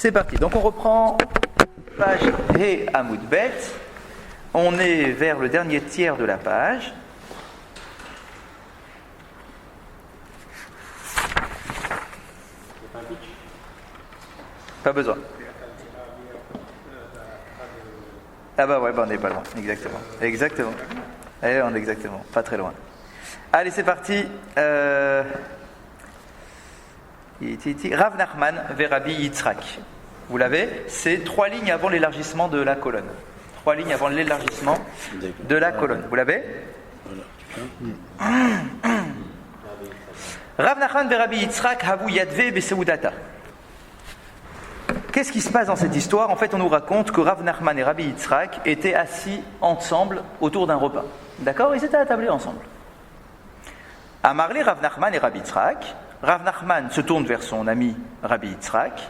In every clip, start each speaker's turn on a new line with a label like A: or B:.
A: C'est parti. Donc on reprend page He Amoud Bet. On est vers le dernier tiers de la page. Pas besoin. Ah bah ouais, bah on n'est pas loin. Exactement. Exactement. Eh, on est exactement. Pas très loin. Allez, c'est parti. Rav Nachman vers Rabbi Yitzhak. Vous l'avez? C'est 3 lignes avant l'élargissement de la colonne. 3 lignes avant l'élargissement de la colonne. Vous l'avez? Rav Nachman vers Rabbi Yitzhak Havu Yadve Beseudata. Qu'est-ce qui se passe dans cette histoire? En fait, on nous raconte que Rav Nachman et Rabbi Yitzhak étaient assis ensemble autour d'un repas. D'accord? Ils étaient attablés ensemble. Amarle Rav Nachman et Rabbi Yitzhak. Rav Nachman se tourne vers son ami Rabbi Yitzhak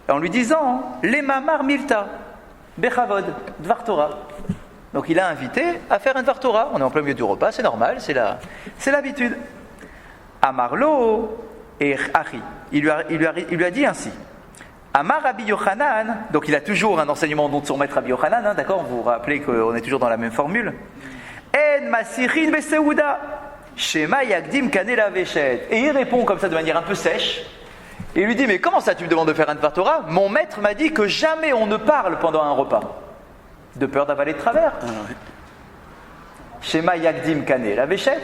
A: en lui disant Les mamar milta, bechavod, dvar Torah. Donc il a invité à faire un dvar Torah. On est en plein milieu du repas, c'est normal, c'est l'habitude. Amarlo et Achi. Il lui a dit ainsi Amar Rabbi Yochanan, donc il a toujours un enseignement de son maître Rabbi Yochanan, hein, d'accord? Vous vous rappelez qu'on est toujours dans la même formule. En masichin beseuda. Shema Yagdim Kanela Veshet. Et il répond comme ça de manière un peu sèche. Et il lui dit Mais comment ça tu me demandes de faire un Dvar Torah? Mon maître m'a dit que jamais on ne parle pendant un repas, de peur d'avaler de travers. Shema Yagdim Kanela Veshet,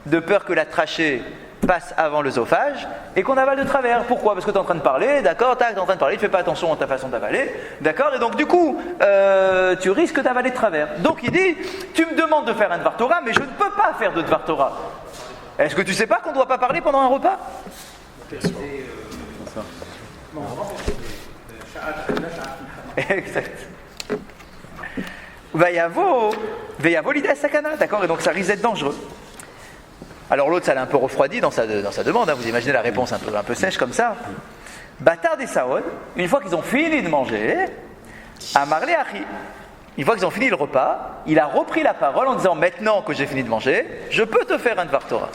A: de peur que la trachée passe avant l'œsophage et qu'on avale de travers. Pourquoi? Parce que tu es en train de parler, d'accord? Tu es en train de parler, tu fais pas attention à ta façon d'avaler, d'accord? Et donc du coup, tu risques d'avaler de travers. Donc il dit, tu me demandes de faire un Dvar Torah, mais je ne peux pas faire de Dvar Torah. Est-ce que tu sais pas qu'on ne doit pas parler pendant un repas? Exact. Vayavo l'idée sakana, d'accord? Et donc ça risque d'être dangereux. Alors l'autre, ça l'a un peu refroidi dans sa demande. Hein. Vous imaginez la réponse un peu sèche comme ça. Bâtard des Saod, une fois qu'ils ont fini de manger, Amarle Achi, une fois qu'ils ont fini le repas, il a repris la parole en disant maintenant que j'ai fini de manger, je peux te faire un Dvar Torah.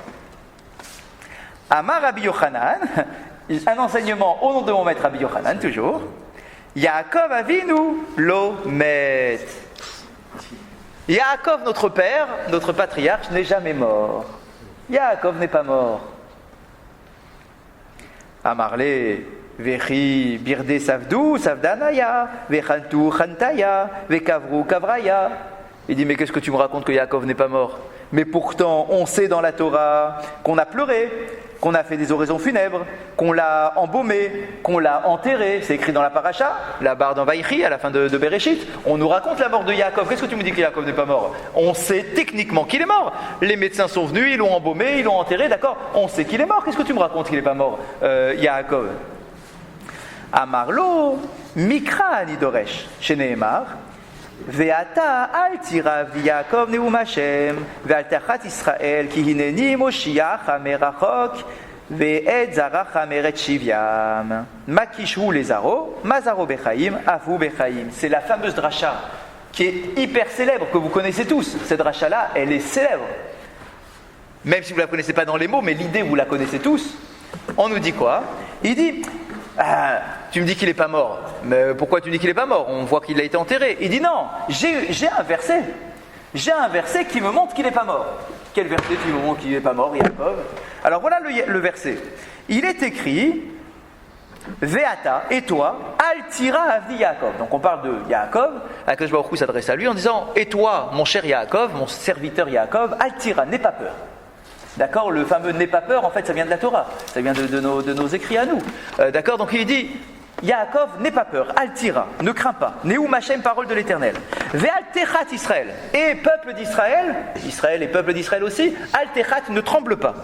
A: Amar Rabbi Yochanan, un enseignement au nom de mon maître Rabbi Yochanan, toujours. Yaakov Avinu lo met. Yaakov, notre père, notre patriarche, n'est jamais mort. Yaakov n'est pas mort. Amarle, Vechi, Birde Savdou, Savdanaya, Vechantu, Chantaya, Vekavru, Kavraya. Il dit, mais qu'est-ce que tu me racontes que Yaakov n'est pas mort? Mais pourtant, on sait dans la Torah qu'on a pleuré, qu'on a fait des oraisons funèbres, qu'on l'a embaumé, qu'on l'a enterré. C'est écrit dans la paracha, la barre dans Vaïchi, à la fin de Bereshit. On nous raconte la mort de Yaakov. Qu'est-ce que tu me dis que Yaakov n'est pas mort? On sait techniquement qu'il est mort. Les médecins sont venus, ils l'ont embaumé, ils l'ont enterré, d'accord? On sait qu'il est mort. Qu'est-ce que tu me racontes qu'il n'est pas mort, Yaakov? Amarlo, Mikra Anidoresh, chez Nehemar. Ve'ata al tira v'Yaakov neum Hashem ve'al tachat Israël ki hineni Moshiach hamerachok ve'ed zarach hameret shivyam makishu lezaro mazaro bechaim avu bechaim. C'est la fameuse dracha qui est hyper célèbre, que vous connaissez tous. Cette dracha-là, elle est célèbre. Même si vous ne la connaissez pas dans les mots, mais l'idée, vous la connaissez tous. On nous dit quoi? Il dit tu me dis qu'il n'est pas mort. Mais pourquoi tu dis qu'il n'est pas mort? On voit qu'il a été enterré. Il dit non, j'ai un verset. J'ai un verset qui me montre qu'il n'est pas mort. Quel verset qui me montre qu'il n'est pas mort, Yaakov? Alors voilà le verset. Il est écrit Ve'ata, et toi, Altira Avdi Yaakov. Donc on parle de Yaakov. Akadosh Baruch Hu s'adresse à lui en disant et toi, mon cher Yaakov, mon serviteur Yaakov, Altira, n'aie pas peur. D'accord? Le fameux n'aie pas peur, en fait, ça vient de la Torah. Ça vient de nos écrits à nous. D'accord? Donc il dit Yaakov, n'aie pas peur, Altira, ne crains pas. Neum Hashem, parole de l'Éternel. Ve'altechat Israël. Et peuple d'Israël, Israël et peuple d'Israël aussi, Altechat, ne tremble pas.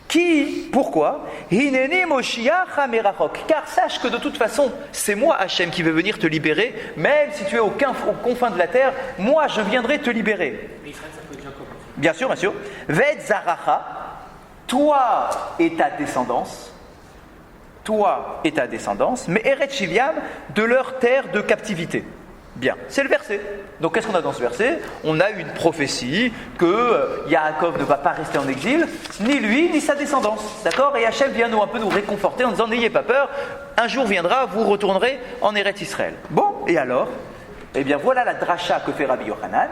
A: Qui? Pourquoi? Hineni Moshiach hamerachok. Car sache que de toute façon, c'est moi, Hachem, qui vais venir te libérer, même si tu es aux confins de la terre, moi je viendrai te libérer.
B: Mais Israël, ça peut être Jacob.
A: Bien sûr, bien sûr. Ved zaracha, toi et ta descendance, mais Eret Shiviam, de leur terre de captivité. Bien, c'est le verset. Donc qu'est-ce qu'on a dans ce verset? On a une prophétie que Yaakov ne va pas rester en exil, ni lui, ni sa descendance. D'accord? Et Hachem vient un peu nous réconforter en disant n'ayez pas peur, un jour viendra, vous retournerez en Eretz Israël. Bon, et alors? Eh bien voilà la dracha que fait Rabbi Yochanan.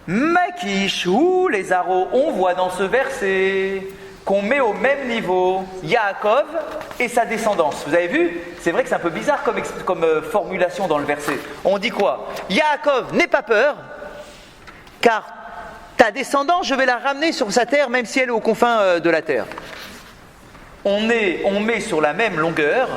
A: Makish ou les Aro, on voit dans ce verset qu'on met au même niveau Yaakov et sa descendance. Vous avez vu? C'est vrai que c'est un peu bizarre comme formulation dans le verset. On dit quoi? Yaakov, n'aie pas peur, car ta descendance, je vais la ramener sur sa terre, même si elle est aux confins de la terre. On met sur la même longueur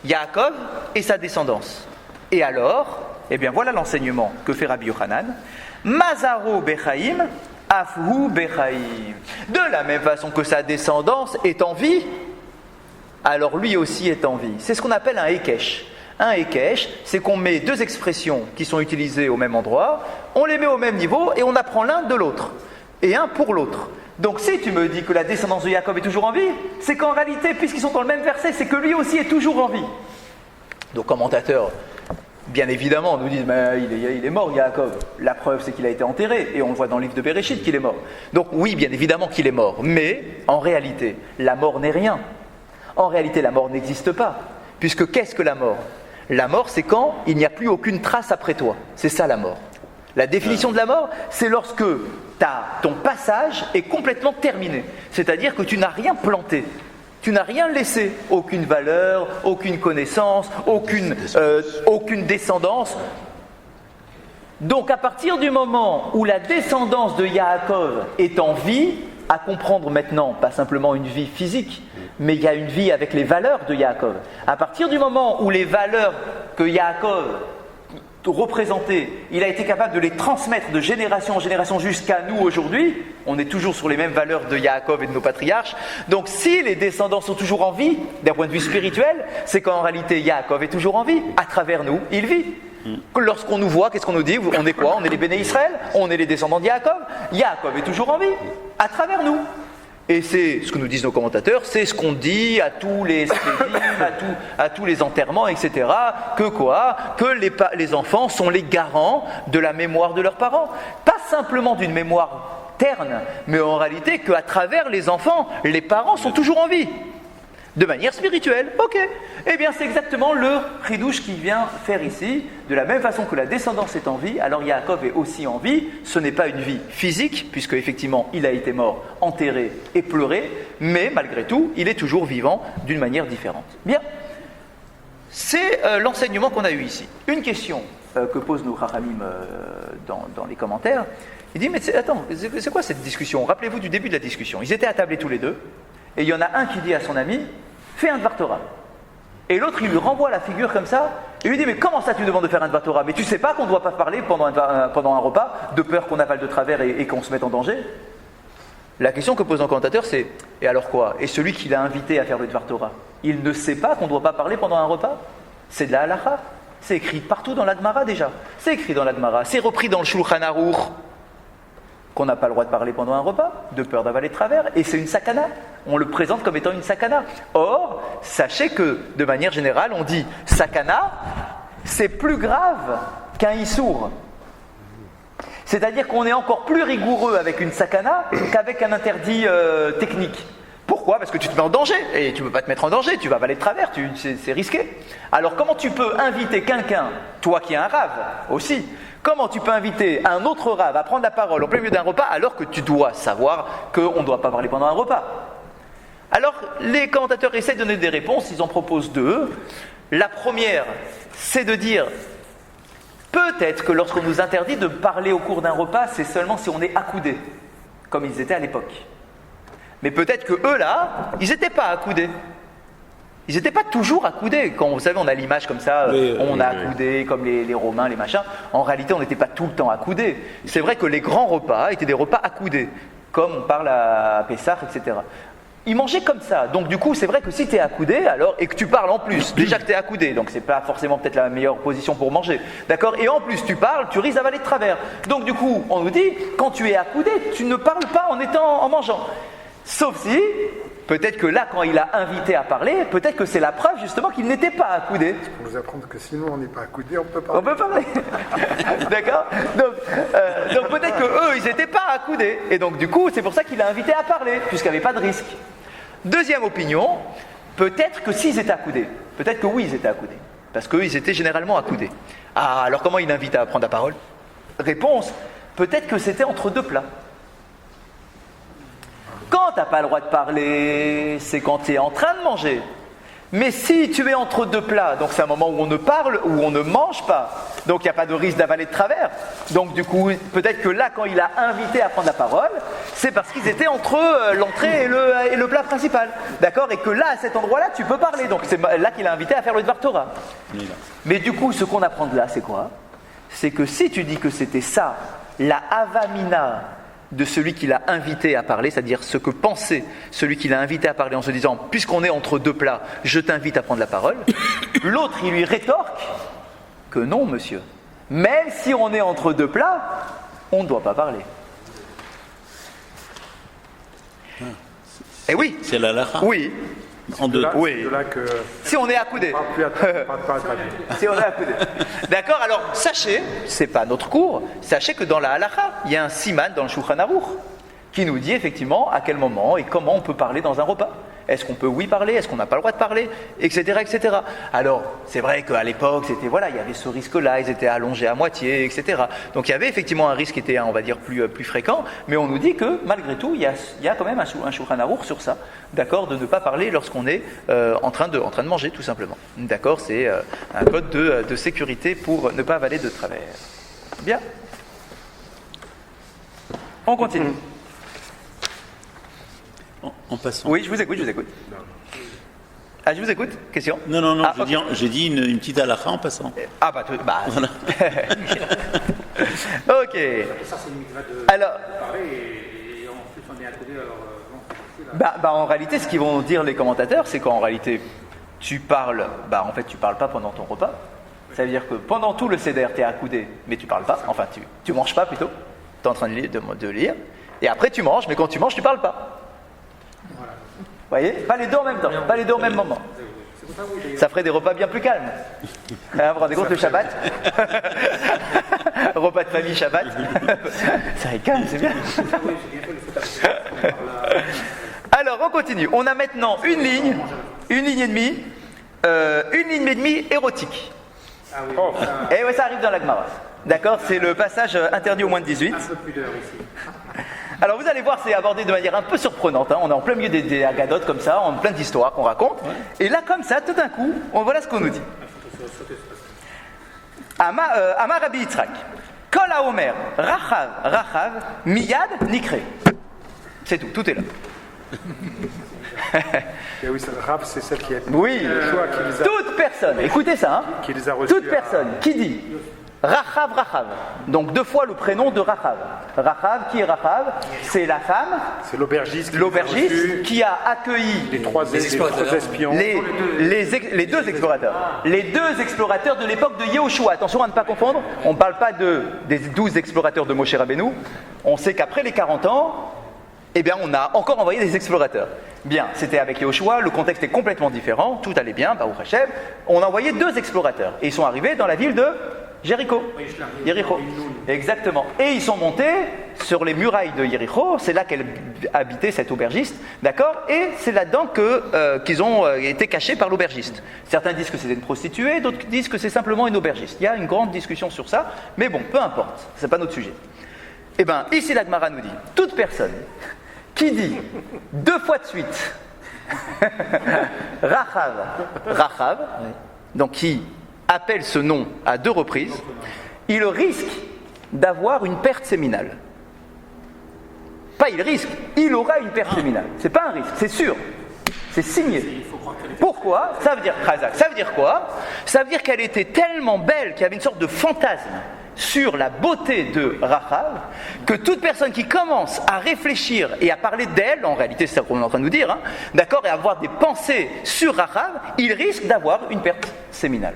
A: Yaakov et sa descendance. Et alors, eh bien voilà l'enseignement que fait Rabbi Yochanan. Mazaro Bechaim, Afhu Bechaim. De la même façon que sa descendance est en vie, alors lui aussi est en vie. C'est ce qu'on appelle un Hekesh. Un Hekesh, c'est qu'on met deux expressions qui sont utilisées au même endroit, on les met au même niveau et on apprend l'un de l'autre. Et un pour l'autre. Donc si tu me dis que la descendance de Yaakov est toujours en vie, c'est qu'en réalité, puisqu'ils sont dans le même verset, c'est que lui aussi est toujours en vie. Donc commentateurs, bien évidemment, nous disent mais il est mort, Yaakov. La preuve, c'est qu'il a été enterré, et on le voit dans le livre de Bereshit qu'il est mort. Donc oui, bien évidemment qu'il est mort, mais en réalité, la mort n'est rien. En réalité, la mort n'existe pas, puisque qu'est-ce que la mort? La mort, c'est quand il n'y a plus aucune trace après toi. C'est ça la mort. La définition de la mort, c'est lorsque ton passage est complètement terminé. C'est-à-dire que tu n'as rien planté. Tu n'as rien laissé, aucune valeur, aucune connaissance, aucune descendance. Donc à partir du moment où la descendance de Yaakov est en vie, à comprendre maintenant, pas simplement une vie physique, mais il y a une vie avec les valeurs de Yaakov. À partir du moment où les valeurs que Yaakov représentait, il a été capable de les transmettre de génération en génération jusqu'à nous aujourd'hui, on est toujours sur les mêmes valeurs de Yaakov et de nos patriarches. Donc si les descendants sont toujours en vie, d'un point de vue spirituel, c'est qu'en réalité Yaakov est toujours en vie, à travers nous, il vit. Lorsqu'on nous voit, qu'est-ce qu'on nous dit? On est quoi? On est les Béné Israël, on est les descendants de Yaakov. Yaakov est toujours en vie, à travers nous. Et c'est ce que nous disent nos commentateurs, c'est ce qu'on dit à tous les spédimes, à tous les enterrements, etc. Que quoi? Que les enfants sont les garants de la mémoire de leurs parents. Pas simplement d'une mémoire terne, mais en réalité qu'à travers les enfants, les parents sont toujours en vie. De manière spirituelle, ok. Eh bien, c'est exactement le chidouche qui vient faire ici. De la même façon que la descendance est en vie, alors Yaakov est aussi en vie. Ce n'est pas une vie physique, puisque effectivement, il a été mort, enterré et pleuré, mais malgré tout, il est toujours vivant d'une manière différente. Bien. C'est l'enseignement qu'on a eu ici. Une question que posent nos Chachamim dans les commentaires. Il dit, mais attends, c'est quoi cette discussion? Rappelez-vous du début de la discussion. Ils étaient attablés tous les deux. Et il y en a un qui dit à son ami, fais un Dvar Torah. Et l'autre, il lui renvoie la figure comme ça, et lui dit, mais comment ça tu demandes de faire un Dvar Torah? Mais tu sais pas qu'on ne doit pas parler pendant un repas, de peur qu'on avale de travers et qu'on se mette en danger? La question que pose un commentateur, c'est, et alors quoi? Et celui qui l'a invité à faire le Dvar Torah, il ne sait pas qu'on ne doit pas parler pendant un repas? C'est de la halakha. C'est écrit partout dans la Gemara déjà. C'est écrit dans la Gemara, c'est repris dans le Shulchan Aruch, qu'on n'a pas le droit de parler pendant un repas, de peur d'avaler de travers, et c'est une sakana. On le présente comme étant une sakana. Or, sachez que, de manière générale, on dit sakana, c'est plus grave qu'un issour. C'est-à-dire qu'on est encore plus rigoureux avec une sakana qu'avec un interdit technique. Pourquoi? Parce que tu te mets en danger, et tu ne peux pas te mettre en danger, tu vas avaler de travers, c'est risqué. Alors comment tu peux inviter quelqu'un, toi qui es un rave aussi, comment tu peux inviter un autre rave à prendre la parole en plein milieu d'un repas alors que tu dois savoir qu'on ne doit pas parler pendant un repas? Alors les commentateurs essaient de donner des réponses, ils en proposent deux. La première, c'est de dire peut-être que lorsqu'on nous interdit de parler au cours d'un repas, c'est seulement si on est accoudé, comme ils étaient à l'époque. Mais peut-être que eux là, ils n'étaient pas accoudés. Ils n'étaient pas toujours accoudés. Quand vous savez, on a l'image comme ça, on a accoudé comme les Romains, les machins. En réalité, on n'était pas tout le temps accoudés. C'est vrai que les grands repas étaient des repas accoudés, comme on parle à Pessah, etc. Ils mangeaient comme ça. Donc du coup, c'est vrai que si tu es accoudé, alors, et que tu parles en plus, déjà que tu es accoudé, donc c'est pas forcément peut-être la meilleure position pour manger. D'accord? Et en plus, tu parles, tu risques d'avaler de travers. Donc du coup, on nous dit, quand tu es accoudé, tu ne parles pas en mangeant. Sauf si, peut-être que là, quand il a invité à parler, peut-être que c'est la preuve justement qu'il n'était pas accoudé.
B: Pour nous apprendre que sinon on n'est pas accoudé, on peut parler.
A: On peut parler. D'accord. Donc peut-être que eux, ils n'étaient pas accoudés. Et donc du coup, c'est pour ça qu'il a invité à parler, puisqu'il n'y avait pas de risque. Deuxième opinion, peut-être que s'ils étaient accoudés. Peut-être que oui, ils étaient accoudés. Parce qu'eux, ils étaient généralement accoudés. Ah, alors comment il invite à prendre la parole? Réponse, peut-être que c'était entre deux plats. Quand tu n'as pas le droit de parler, c'est quand tu es en train de manger. Mais si tu es entre deux plats, donc c'est un moment où on ne parle, où on ne mange pas, donc il n'y a pas de risque d'avaler de travers. Donc du coup, peut-être que là, quand il a invité à prendre la parole, c'est parce qu'ils étaient entre l'entrée et le plat principal. D'accord? Et que là, à cet endroit-là, tu peux parler. Donc c'est là qu'il a invité à faire le Dvar Torah. Mais du coup, ce qu'on apprend de là, c'est quoi? C'est que si tu dis que c'était ça, la avamina de celui qui l'a invité à parler, c'est-à-dire ce que pensait celui qui l'a invité à parler en se disant « puisqu'on est entre deux plats, je t'invite à prendre la parole », l'autre, il lui rétorque que non, monsieur. Même si on est entre deux plats, on ne doit pas parler. Eh oui.
C: C'est la lacha.
A: Oui.
B: En deux.
A: Oui. Si on est accoudé. Si on est accoudé. D'accord. Alors sachez, c'est pas notre cours. Sachez que dans la halacha, il y a un siman dans le Shulchan Aruch qui nous dit effectivement à quel moment et comment on peut parler dans un repas. Est-ce qu'on peut oui parler? Est-ce qu'on n'a pas le droit de parler? Etc. etc. Alors, c'est vrai qu'à l'époque, c'était il y avait ce risque-là, ils étaient allongés à moitié, etc. Donc il y avait effectivement un risque qui était, on va dire, plus fréquent, mais on nous dit que malgré tout, il y a quand même un Shulchan Aruch sur ça, d'accord, de ne pas parler lorsqu'on est en train de manger, tout simplement. D'accord, c'est un code de sécurité pour ne pas avaler de travers. Bien. On continue.
C: En passant.
A: Oui, je vous écoute. Ah, je vous écoute. Question?
C: Non,
A: ah,
C: j'ai dit une petite halakha en passant.
A: Ah bah voilà. Ok.
D: Ça, c'est une mitzvah de
A: alors,
D: parler et en plus on est accoudé, alors non, c'est
A: bah, en réalité, ce qu'ils vont dire les commentateurs, c'est qu'en réalité, tu parles, en fait, tu parles pas pendant ton repas. Ça veut dire que pendant tout le seder, tu es accoudé, mais tu parles pas. Enfin, tu manges pas plutôt. Tu es en train de lire. Et après, tu manges, mais quand tu manges, tu parles pas. Vous voyez? Pas les deux en même temps, pas les deux au même moment. Ça ferait des repas bien plus calmes. Vous vous rendez compte le Shabbat? Repas de famille Shabbat. Ça est calme, c'est bien. Alors, on continue. On a maintenant une ligne et demie érotique. Et ouais, ça arrive dans la Gemara. D'accord? C'est le passage interdit au moins de 18.
D: un peu plus d'heures ici.
A: Alors vous allez voir, c'est abordé de manière un peu surprenante. On est en plein milieu des agadotes comme ça, en plein d'histoires qu'on raconte. Ouais. Et là, comme ça, tout d'un coup, voilà ce qu'on nous dit. Amar Rabbi Yitzhak, Kol HaOmer, Rachav, Miyad, Nikre. C'est tout est là.
B: Et oui, c'est le Rav, c'est celle qui est.
A: Oui, toute personne, écoutez ça,
B: qui les a reçus
A: toute personne qui dit Rachav, donc deux fois le prénom de Rachav. Rachav, qui est Rachav? C'est la femme.
B: C'est l'aubergiste
A: qui a accueilli
B: les trois espions.
A: Les deux explorateurs. Les deux explorateurs de l'époque de Yehoshua. Attention à ne pas confondre. On ne parle pas des 12 explorateurs de Moshe Rabbeinu. On sait qu'après les 40 ans, on a encore envoyé des explorateurs. Bien, c'était avec Yehoshua, le contexte est complètement différent, tout allait bien, Baruch Hashem. On a envoyé deux explorateurs. Et ils sont arrivés dans la ville de Jéricho. Exactement. Et ils sont montés sur les murailles de Jéricho, c'est là qu'elle habitait cette aubergiste, d'accord? Et c'est là-dedans qu'ils ont été cachés par l'aubergiste. Certains disent que c'était une prostituée, d'autres disent que c'est simplement une aubergiste. Il y a une grande discussion sur ça, mais bon, peu importe, c'est pas notre sujet. Ici la Gemara nous dit, toute personne qui dit deux fois de suite Rachav, donc qui appelle ce nom à deux reprises, il risque d'avoir une perte séminale. Pas il risque, il aura une perte séminale. C'est pas un risque, c'est sûr. C'est signé. Pourquoi? Ça veut dire quoi? Ça veut dire qu'elle était tellement belle qu'il y avait une sorte de fantasme sur la beauté de Rachav, que toute personne qui commence à réfléchir et à parler d'elle, en réalité c'est ça qu'on est en train de nous dire, d'accord, et à avoir des pensées sur Rachav, il risque d'avoir une perte séminale.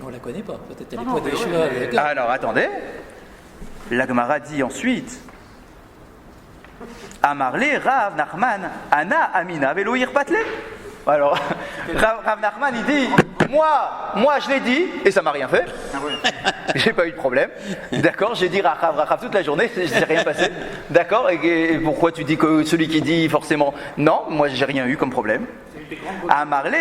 E: On ne la connaît pas, peut-être elle est pas de Yeshua.
A: Alors attendez, la Gemara dit ensuite Amarle Rav Nachman, Ana Amina Velo Irpatle. Alors, Rav Nachman, il dit, moi je l'ai dit, et ça m'a rien fait. J'ai pas eu de problème. D'accord, j'ai dit Rachav toute la journée, il s'est rien passé. D'accord, et pourquoi tu dis que celui qui dit forcément non, moi j'ai rien eu comme problème. Amarle,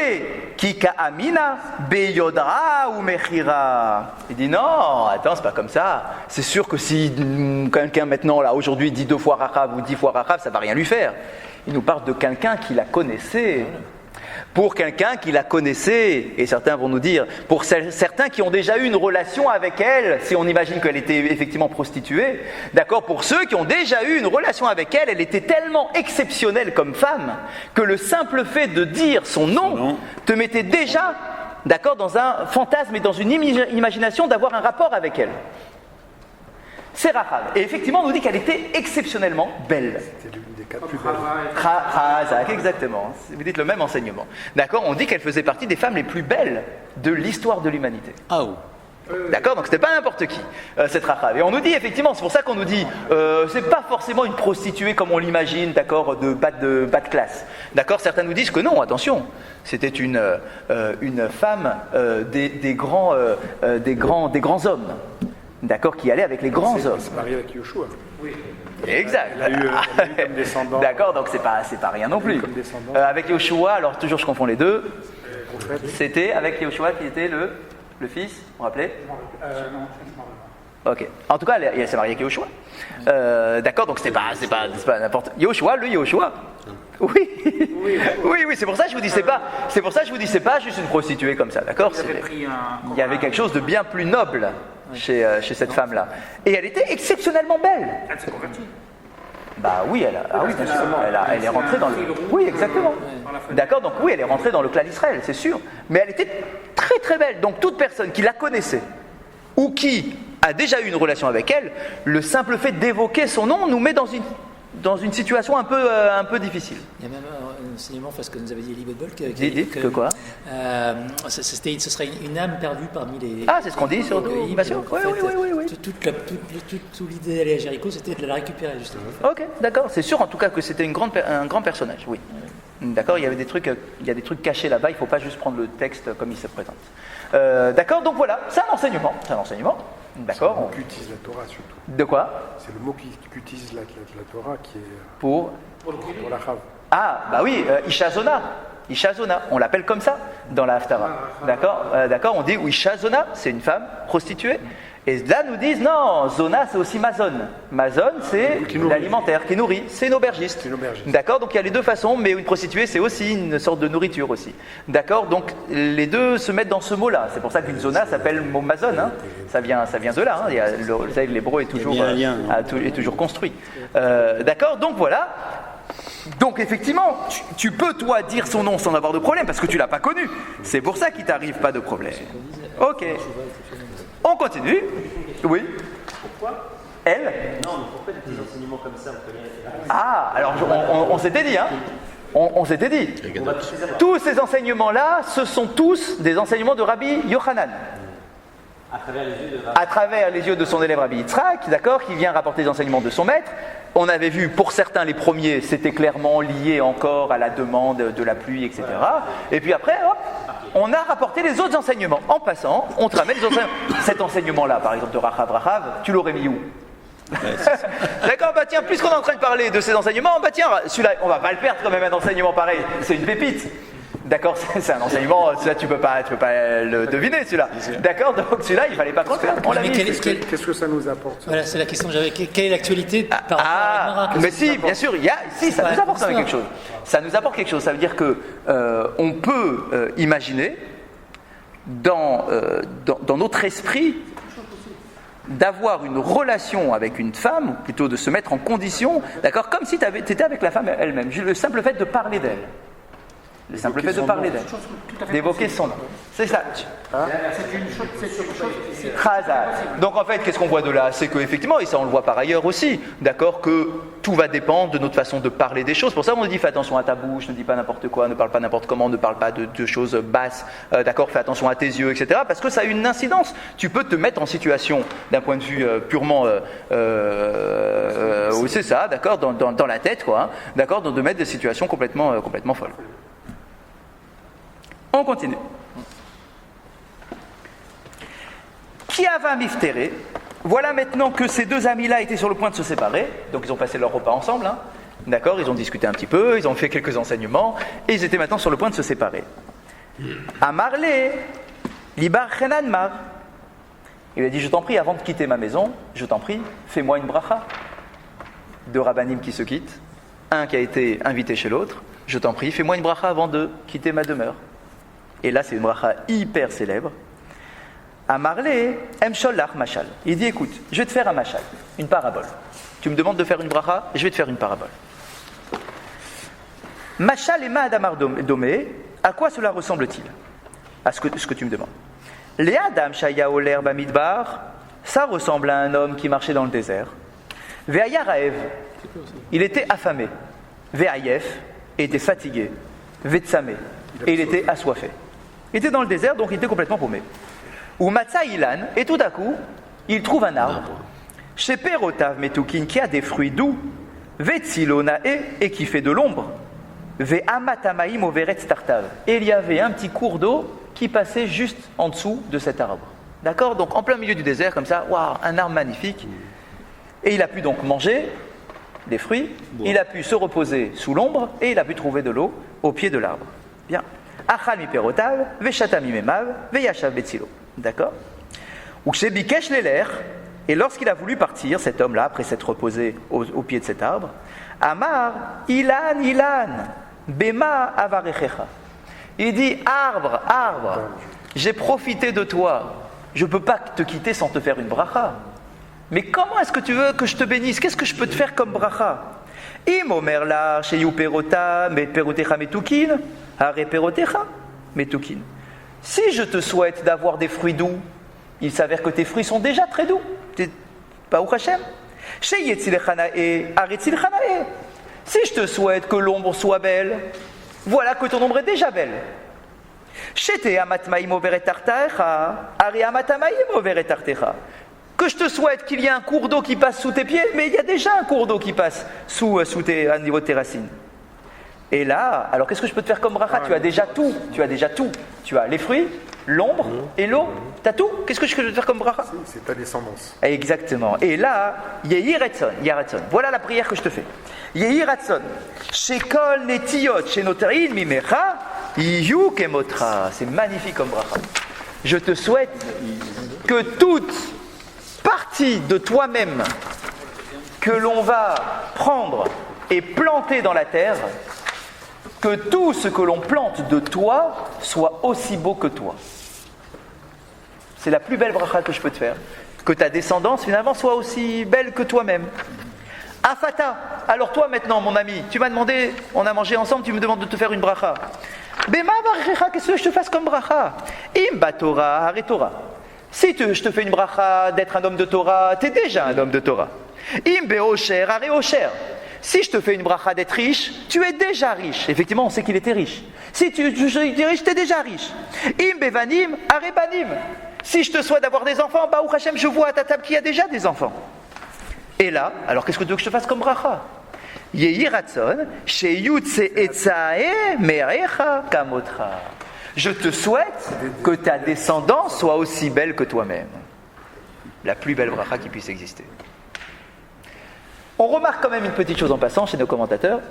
A: Kika Amina, Beyodra ou Mechira. Il dit non, attends, c'est pas comme ça. C'est sûr que si quelqu'un maintenant, là, aujourd'hui, dit 2 fois Rachav ou 10 fois Rachav, ça va rien lui faire. Il nous parle de quelqu'un qui la connaissait. Pour quelqu'un qui la connaissait, et certains vont nous dire, pour certains qui ont déjà eu une relation avec elle, si on imagine qu'elle était effectivement prostituée, d'accord, pour ceux qui ont déjà eu une relation avec elle, elle était tellement exceptionnelle comme femme, que le simple fait de dire son nom te mettait déjà, d'accord, dans un fantasme et dans une imagination d'avoir un rapport avec elle. C'est Rachav. Et effectivement, on nous dit qu'elle était exceptionnellement belle.
B: C'était l'une des 4 plus belles.
A: Chazak, exactement. Vous dites le même enseignement. D'accord, on dit qu'elle faisait partie des femmes les plus belles de l'histoire de l'humanité.
C: Ah oui.
A: D'accord, donc c'était pas n'importe qui, cette Rachav. Et on nous dit effectivement, c'est pour ça qu'on nous dit, c'est pas forcément une prostituée comme on l'imagine, d'accord, de bas de classe. D'accord, certains nous disent que non, attention, c'était une femme des grands hommes. D'accord, qui allait avec les grands hommes.
B: Elle s'est mariée avec Yoshua.
D: Oui.
A: Exact.
B: Elle a eu comme descendant.
A: D'accord, donc c'est pas rien non plus.
B: Comme descendant.
A: Avec Yoshua, alors toujours je confonds les deux.
B: Prophète.
A: C'était avec Yoshua qui était le fils, vous vous rappelez?
D: Non, je ne me rappelle pas.
A: Ok. En tout cas, elle s'est mariée avec Yoshua. D'accord, donc c'est pas n'importe. Yoshua, le Yoshua. Oui. Oui, c'est pour ça que je vous dis c'est pas juste une prostituée comme ça, d'accord? Il y avait quelque chose de bien plus noble chez cette femme-là. Et elle était exceptionnellement belle.
D: Elle s'est convertie.
A: Bah oui, bien sûr. Elle est rentrée dans le. Oui, exactement. D'accord, donc oui, elle est rentrée dans le clan d'Israël, c'est sûr. Mais elle était très très belle. Donc toute personne qui la connaissait ou qui a déjà eu une relation avec elle, le simple fait d'évoquer son nom nous met dans une situation un peu difficile.
E: Il y a même un enseignement, parce que nous avait dit Elie Bodbol,
A: que quoi
E: ce serait une âme perdue parmi les...
A: Ah, c'est ce qu'on dit sur nous, bien sûr. Oui.
E: Toute l'idée d'aller à Jéricho, c'était de la récupérer, justement.
A: Ok, d'accord. C'est sûr en tout cas que c'était un grand personnage, oui. D'accord, il y a des trucs cachés là-bas, il ne faut pas juste prendre le texte comme il se présente. D'accord, donc voilà, c'est un enseignement. D'accord.
B: C'est le mot qu'utilise la Torah surtout.
A: De quoi?
B: C'est le mot qu'utilise la Torah qui est
A: Pour
B: la Rav.
A: Ah, bah oui, Ishazona, on l'appelle comme ça dans la Haftara. D'accord, on dit Ishazona, c'est une femme prostituée. Et là, nous disent non, Zona, c'est aussi Mazon. Mazon, c'est l'alimentaire qui nourrit, c'est une aubergiste. D'accord, donc il y a les deux façons, mais une prostituée, c'est aussi une sorte de nourriture aussi. D'accord, donc les deux se mettent dans ce mot-là. C'est pour ça qu'une Zona s'appelle mot Mazon. Hein. Ça vient de là. Hein. Vous savez, l'hébreu est toujours construit. D'accord, donc voilà. Donc effectivement, tu peux toi dire son nom sans avoir de problème parce que tu l'as pas connu. C'est pour ça qu'il t'arrive pas de problème. Ok. On continue. Oui.
D: Pourquoi?
A: Elle?
F: Non, mais pourquoi des enseignements comme ça?
A: Ah, alors on s'était dit, hein. On s'était dit. Tous ces enseignements-là, ce sont tous des enseignements de Rabbi Yochanan. À travers les yeux de son élève Rabbi Yitzhak, d'accord, qui vient rapporter les enseignements de son maître. On avait vu, pour certains, les premiers, c'était clairement lié encore à la demande de la pluie, etc. Et puis après, hop, on a rapporté les autres enseignements. En passant, on te ramène les enseignements. Cet enseignement-là, par exemple, de Rachav, tu l'aurais mis où? D'accord, bah tiens, puisqu'on est en train de parler de ces enseignements, bah tiens, celui-là, on va pas le perdre quand même, un enseignement pareil, c'est une pépite. D'accord, c'est un enseignement, celui-là tu peux pas le deviner, celui-là. D'accord, donc celui-là, il fallait pas trop le faire. On l'a mis.
B: Qu'est-ce que ça nous apporte?
E: Voilà, c'est la question que j'avais. Quelle est l'actualité par rapport à Gemara?
A: Mais si, bien sûr, ça nous apporte quelque chose. Ça nous apporte quelque chose. Ça veut dire que on peut imaginer dans notre esprit d'avoir une relation avec une femme, ou plutôt de se mettre en condition, d'accord, comme si tu étais avec la femme elle-même. Le simple fait de parler d'elle. Le simple fait de parler d'elle. D'évoquer son nom. C'est ça.
D: C'est une chose qui s'est
A: Chazal. Donc en fait, qu'est-ce qu'on voit de là? C'est qu'effectivement, et ça on le voit par ailleurs aussi, d'accord, que tout va dépendre de notre façon de parler des choses. Pour ça, on dit fais attention à ta bouche, ne dis pas n'importe quoi, ne parle pas n'importe comment, ne parle pas de choses basses, d'accord, fais attention à tes yeux, etc. Parce que ça a une incidence. Tu peux te mettre en situation, d'un point de vue purement, oui, c'est ça, d'accord, dans la tête, quoi, hein, d'accord, de mettre des situations complètement folles. On continue. Kiava Miftere. Voilà maintenant que ces deux amis-là étaient sur le point de se séparer. Donc ils ont passé leur repas ensemble. Hein. D'accord, ils ont discuté un petit peu, ils ont fait quelques enseignements. Et ils étaient maintenant sur le point de se séparer. Amarle, Libar Chenanmar. Il a dit, je t'en prie, avant de quitter ma maison, je t'en prie, fais-moi une bracha. Deux rabbanim qui se quittent. Un qui a été invité chez l'autre. Je t'en prie, fais-moi une bracha avant de quitter ma demeure. Et là, c'est une bracha hyper célèbre. Amarle, Emsholach Machal. Il dit, écoute, je vais te faire un machal, une parabole. Tu me demandes de faire une bracha, je vais te faire une parabole. Machal et Ma'adamar Domé, à quoi cela ressemble-t-il? À ce que tu me demandes. Les Adam Shaya Oler Bamidbar, ça ressemble à un homme qui marchait dans le désert. Ve'aya Raev, il était affamé. Ve'ayef, il était fatigué. Ve'tsame, et il était assoiffé. Il était dans le désert, donc il était complètement paumé. Ou Matza Ilan, et tout à coup, il trouve un arbre. Chez Perotav Metukin, qui a des fruits doux. Vetzilonae, et qui fait de l'ombre. Ve'amatamaim overetz tartav. Et il y avait un petit cours d'eau qui passait juste en dessous de cet arbre. D'accord? Donc en plein milieu du désert, comme ça, waouh, un arbre magnifique. Et il a pu donc manger des fruits, il a pu se reposer sous l'ombre, et il a pu trouver de l'eau au pied de l'arbre. Bien. Achal mi perotav, ve'shata mi memav, ve'yashav betzilo. D'accord? Ou chez Bikesh Leler, et lorsqu'il a voulu partir, cet homme-là, après s'être reposé au pied de cet arbre, Amar, Ilan, Ilan, Bema avarechecha. Il dit, arbre, j'ai profité de toi, je ne peux pas te quitter sans te faire une bracha. Mais comment est-ce que tu veux que je te bénisse? Qu'est-ce que je peux te faire comme bracha? Im omer la sheyu perota perotecha metukin, hare perotecha metukin. Si je te souhaite d'avoir des fruits doux, il s'avère que tes fruits sont déjà très doux. Baruch Hashem. Shey yetzilechanae, hare yetzilechanae. Si je te souhaite que l'ombre soit belle, voilà que ton ombre est déjà belle. Shete amatmaim overet tartaecha, hare amatamaim overet tartecha. Que je te souhaite qu'il y ait un cours d'eau qui passe sous tes pieds, mais il y a déjà un cours d'eau qui passe à niveau de tes racines. Et là, alors qu'est-ce que je peux te faire comme bracha? Tu as déjà tout. Tu as les fruits, l'ombre et l'eau. Tu as tout. Qu'est-ce que je peux te faire comme bracha?
B: C'est ta descendance.
A: Exactement. Et là, Yehi Ratson. Voilà la prière que je te fais. Yehi Ratson. Shekol netiyot shenotarin mimecha iyu kemotra. C'est magnifique comme bracha. Je te souhaite que toute partie de toi-même que l'on va prendre et planter dans la terre, que tout ce que l'on plante de toi soit aussi beau que toi. C'est la plus belle bracha que je peux te faire. Que ta descendance finalement soit aussi belle que toi-même. Afata, alors toi maintenant mon ami, tu m'as demandé, on a mangé ensemble, tu me demandes de te faire une bracha. Bema bracha, qu'est-ce que je te fasse comme bracha? Imba Torah, hare Torah. Si je te fais une bracha d'être un homme de Torah, tu es déjà un homme de Torah. Imbe Osher, hare Osher. Si je te fais une bracha d'être riche, tu es déjà riche. Effectivement, on sait qu'il était riche. Si tu es riche, tu es déjà riche. Imbe Vanim, hare Banim. Si je te souhaite d'avoir des enfants, Baruch Hashem, je vois à ta table qu'il y a déjà des enfants. Et là, alors qu'est-ce que tu veux que je te fasse comme bracha? Yehi Ratson, sheyutse etzae merecha kamotra. Je te souhaite que ta descendance soit aussi belle que toi-même. La plus belle bracha qui puisse exister. On remarque quand même une petite chose en passant chez nos commentateurs.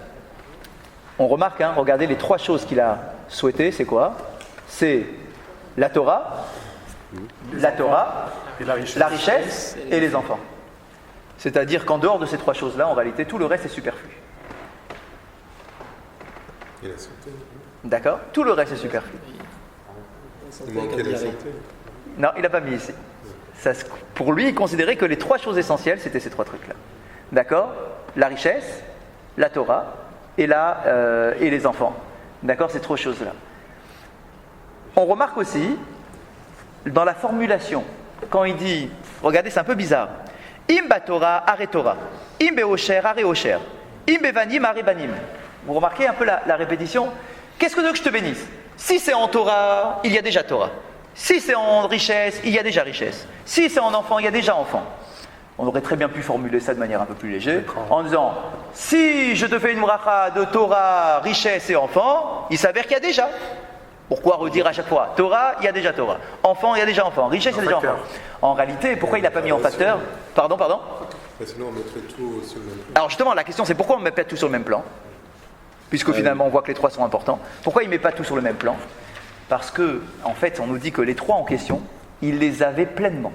A: On remarque, regardez les trois choses qu'il a souhaitées, c'est quoi? C'est la Torah,
B: Et la
A: richesse et les enfants. C'est-à-dire qu'en dehors de ces trois choses-là, en réalité, tout le reste est superflu.
G: Et la santé.
A: D'accord? Tout le reste est superflu.
G: Il manquait la santé.
A: Non, il n'a pas mis ici. Pour lui, il considérait que les trois choses essentielles, c'était ces trois trucs-là. D'accord? La richesse, la Torah et les enfants. D'accord, ces trois choses-là. On remarque aussi, dans la formulation, quand il dit, regardez, c'est un peu bizarre. Im batora are Torah, im beosher are osher, im bevanim are banim. Vous remarquez un peu la répétition? Qu'est-ce que tu veux que je te bénisse? Si c'est en Torah, il y a déjà Torah. Si c'est en richesse, il y a déjà richesse. Si c'est en enfant, il y a déjà enfant. On aurait très bien pu formuler ça de manière un peu plus légère, en disant, si je te fais une bracha de Torah, richesse et enfant, il s'avère qu'il y a déjà. Pourquoi redire à chaque fois Torah, il y a déjà Torah. Enfant, il y a déjà enfant. Richesse, il y a déjà enfant. En réalité, pourquoi il n'a pas mis en facteur? Pardon.
G: Sinon, on mettrait tout sur le même plan.
A: Alors justement, la question c'est pourquoi on ne met pas tout sur le même plan? Puisque finalement on voit que les trois sont importants. Pourquoi il ne met pas tout sur le même plan? Parce que, en fait, on nous dit que les trois en question, il les avait pleinement.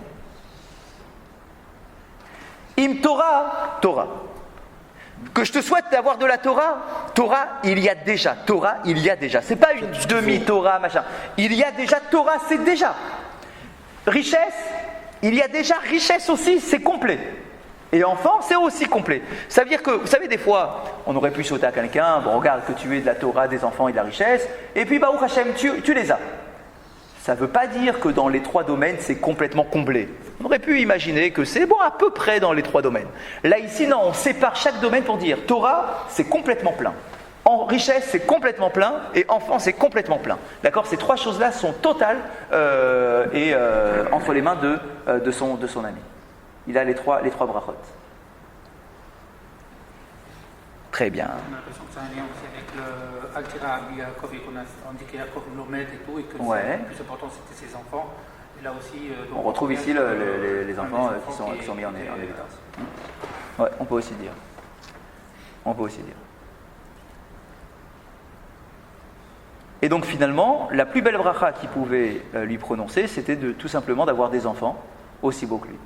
A: Im Torah, Torah. Que je te souhaite d'avoir de la Torah, Torah, il y a déjà. Torah, il y a déjà. C'est pas une demi-Torah, machin. Il y a déjà Torah, c'est déjà. Richesse, il y a déjà richesse aussi, c'est complet. Et enfant, c'est aussi complet. Ça veut dire que, vous savez, des fois, on aurait pu sauter à quelqu'un, bon, regarde que tu es de la Torah, des enfants et de la richesse, et puis, Baruch Hashem, tu les as. Ça ne veut pas dire que dans les trois domaines, c'est complètement comblé. On aurait pu imaginer que c'est bon à peu près dans les trois domaines. Là, ici, non, on sépare chaque domaine pour dire Torah, c'est complètement plein. En richesse, c'est complètement plein. Et enfant, c'est complètement plein. D'accord? Ces trois choses-là sont totales entre les mains de son ami. Il a les trois brachot. Très bien.
D: On a l'impression que c'est un lien aussi avec le Altira Yaakov, et on dit que Yaakov l'Omed et tout, et que le plus important c'était ses enfants. Et là aussi,
A: on retrouve ici les enfants qui sont mis en évidence. Ouais, on peut aussi dire. Et donc finalement, la plus belle bracha qu'il pouvait lui prononcer, c'était tout simplement d'avoir des enfants aussi beaux que lui.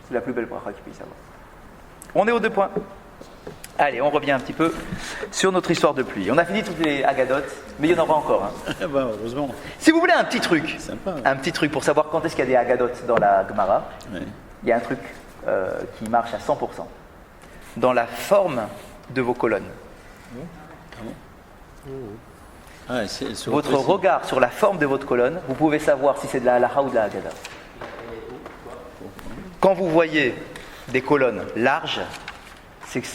A: C'est la plus belle bracha qu'il puisse avoir. On est aux 2 points. Allez, on revient un petit peu sur notre histoire de pluie. On a fini toutes les agadotes, mais il y en aura encore. Hein.
C: Bah, heureusement.
A: Si vous voulez un petit truc,
C: Sympa.
A: un petit truc pour savoir quand est-ce qu'il y a des agadotes dans la Gemara,
C: Ouais.
A: il y a un truc qui marche à 100%. Dans la forme de vos colonnes.
C: Ah, c'est
A: Votre regard sur la forme de votre colonne, vous pouvez savoir si c'est de la halacha ou de la haggadah. Quand vous voyez des colonnes larges, c'est que